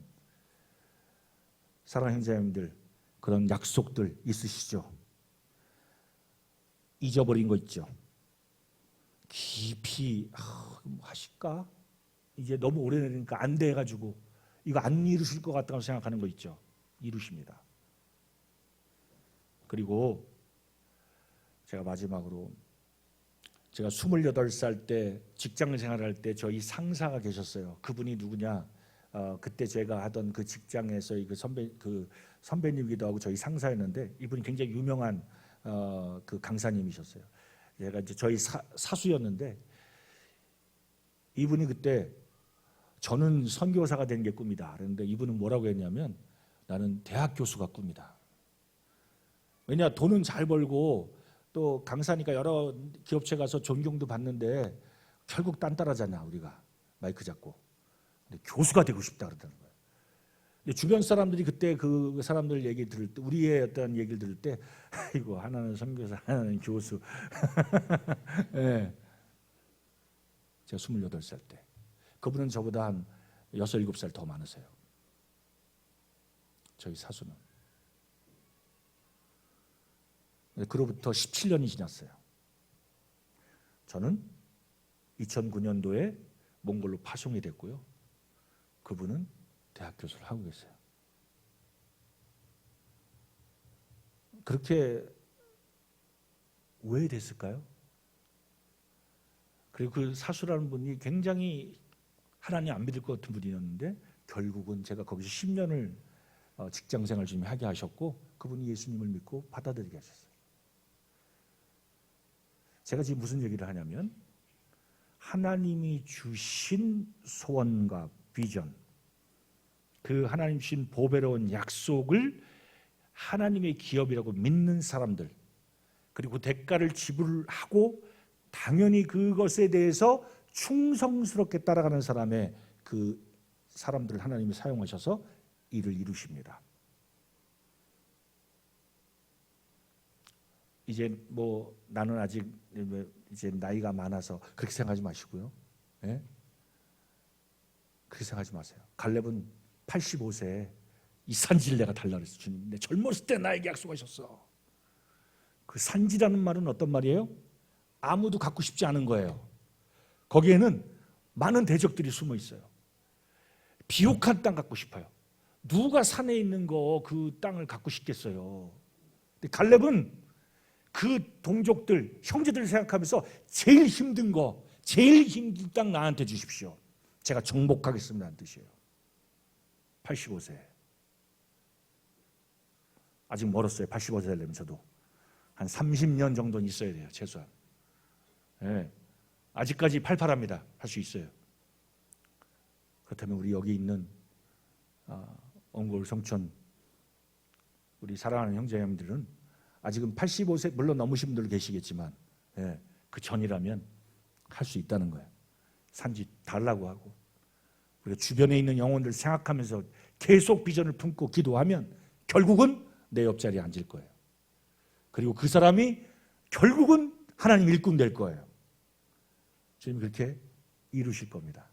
사랑하는 형제님들, 그런 약속들 있으시죠? 잊어버린 거 있죠? 깊이 뭐 하실까? 이제 너무 오래되니까 안 돼가지고 이거 안 이루실 것 같다고 생각하는 거 있죠? 이루십니다. 그리고 제가 마지막으로 제가 28살 때 직장 생활할 때 저희 상사가 계셨어요. 그분이 누구냐? 그때 제가 하던 그 직장에서의 그 선배님이기도 하고 저희 상사였는데 이분이 굉장히 유명한 그 강사님이셨어요. 제가 이제 저희 사수였는데 이분이 그때 저는 선교사가 되는 게 꿈이다. 그런데 이분은 뭐라고 했냐면 나는 대학 교수가 꿈이다. 왜냐 돈은 잘 벌고 또 강사니까 여러 기업체 가서 존경도 받는데 결국 딴따라잖아 우리가 마이크 잡고. 근데 교수가 되고 싶다 그러더라는 거예요. 근데 주변 사람들이 그때 그 사람들 얘기 들을 때 우리의 어떤 얘기를 들을 때 아이고 하나는 선교사 하나는 교수. 네. 제가 28살 때 그분은 저보다 한 6, 7살 더 많으세요. 저희 사수는. 그로부터 17년이 지났어요. 저는 2009년도에 몽골로 파송이 됐고요. 그분은 대학 교수를 하고 계세요. 그렇게 왜 됐을까요? 그리고 그 사수라는 분이 굉장히 하나님 안 믿을 것 같은 분이었는데 결국은 제가 거기서 10년을 직장생활 좀 하게 하셨고 그분이 예수님을 믿고 받아들이게 하셨어요. 제가 지금 무슨 얘기를 하냐면 하나님이 주신 소원과 비전, 그 하나님 주신 보배로운 약속을 하나님의 기업이라고 믿는 사람들, 그리고 대가를 지불하고 당연히 그것에 대해서 충성스럽게 따라가는 사람의 그 사람들을 하나님이 사용하셔서 일을 이루십니다. 이제 뭐 나는 아직 이제 나이가 많아서 그렇게 생각하지 마시고요. 예? 그렇게 생각하지 마세요. 갈렙은 85세에 이 산지를 내가 달라 그랬어. 주님, 내 젊었을 때 나에게 약속하셨어. 그 산지라는 말은 어떤 말이에요? 아무도 갖고 싶지 않은 거예요. 거기에는 많은 대적들이 숨어 있어요. 비옥한 땅 갖고 싶어요. 누가 산에 있는 거 그 땅을 갖고 싶겠어요. 근데 갈렙은 그 동족들, 형제들을 생각하면서 제일 힘든 거, 제일 힘든 땅 나한테 주십시오. 제가 정복하겠습니다는 뜻이에요. 85세. 아직 멀었어요. 85세 되려면 저도. 한 30년 정도는 있어야 돼요. 최소한. 네. 아직까지 팔팔합니다. 할 수 있어요. 그렇다면 우리 여기 있는 엉골 성촌 우리 사랑하는 형제님들은 아직은 85세 물론 넘으신 분들 계시겠지만 그 전이라면 할 수 있다는 거예요. 산지 달라고 하고 우리가 주변에 있는 영혼들 생각하면서 계속 비전을 품고 기도하면 결국은 내 옆자리에 앉을 거예요. 그리고 그 사람이 결국은 하나님 일꾼 될 거예요. 주님 그렇게 이루실 겁니다.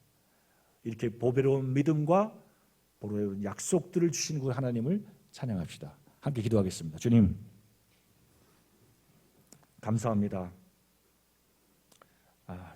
이렇게 보배로운 믿음과 보배로운 약속들을 주신 그 하나님을 찬양합시다. 함께 기도하겠습니다. 주님, 감사합니다.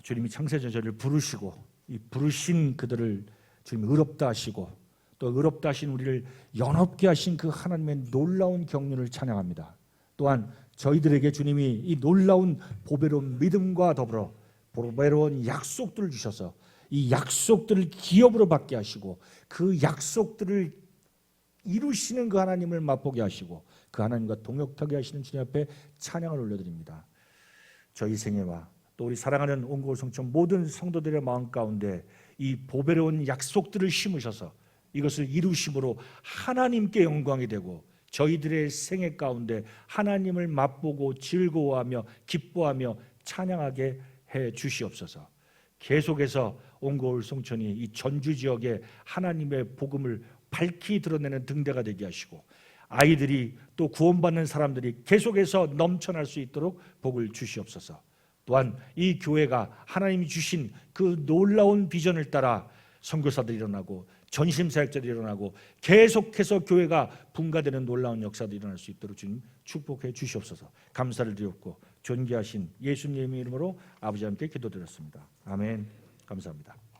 주님이 창세전 저를 부르시고 이 부르신 그들을 주님 의롭다 하시고 또 의롭다 하신 우리를 연합게 하신 그 하나님의 놀라운 경륜을 찬양합니다. 또한 저희들에게 주님이 이 놀라운 보배로운 믿음과 더불어 보배로운 약속들을 주셔서 이 약속들을 기업으로 받게 하시고 그 약속들을 이루시는 그 하나님을 맛보게 하시고 그 하나님과 동역하게 하시는 주님 앞에 찬양을 올려드립니다. 저희 생애와 또 우리 사랑하는 온고울 성촌 모든 성도들의 마음 가운데 이 보배로운 약속들을 심으셔서 이것을 이루심으로 하나님께 영광이 되고 저희들의 생애 가운데 하나님을 맛보고 즐거워하며 기뻐하며 찬양하게 해 주시옵소서. 계속해서 온고울 성촌이 이 전주 지역에 하나님의 복음을 밝히 드러내는 등대가 되게 하시고 아이들이 또 구원받는 사람들이 계속해서 넘쳐날 수 있도록 복을 주시옵소서. 또한 이 교회가 하나님이 주신 그 놀라운 비전을 따라 선교사들이 일어나고 전심사역자들이 일어나고 계속해서 교회가 분가되는 놀라운 역사들이 일어날 수 있도록 주님 축복해 주시옵소서. 감사를 드렸고 존귀하신 예수님의 이름으로 아버지 함께 기도드렸습니다. 아멘. 감사합니다.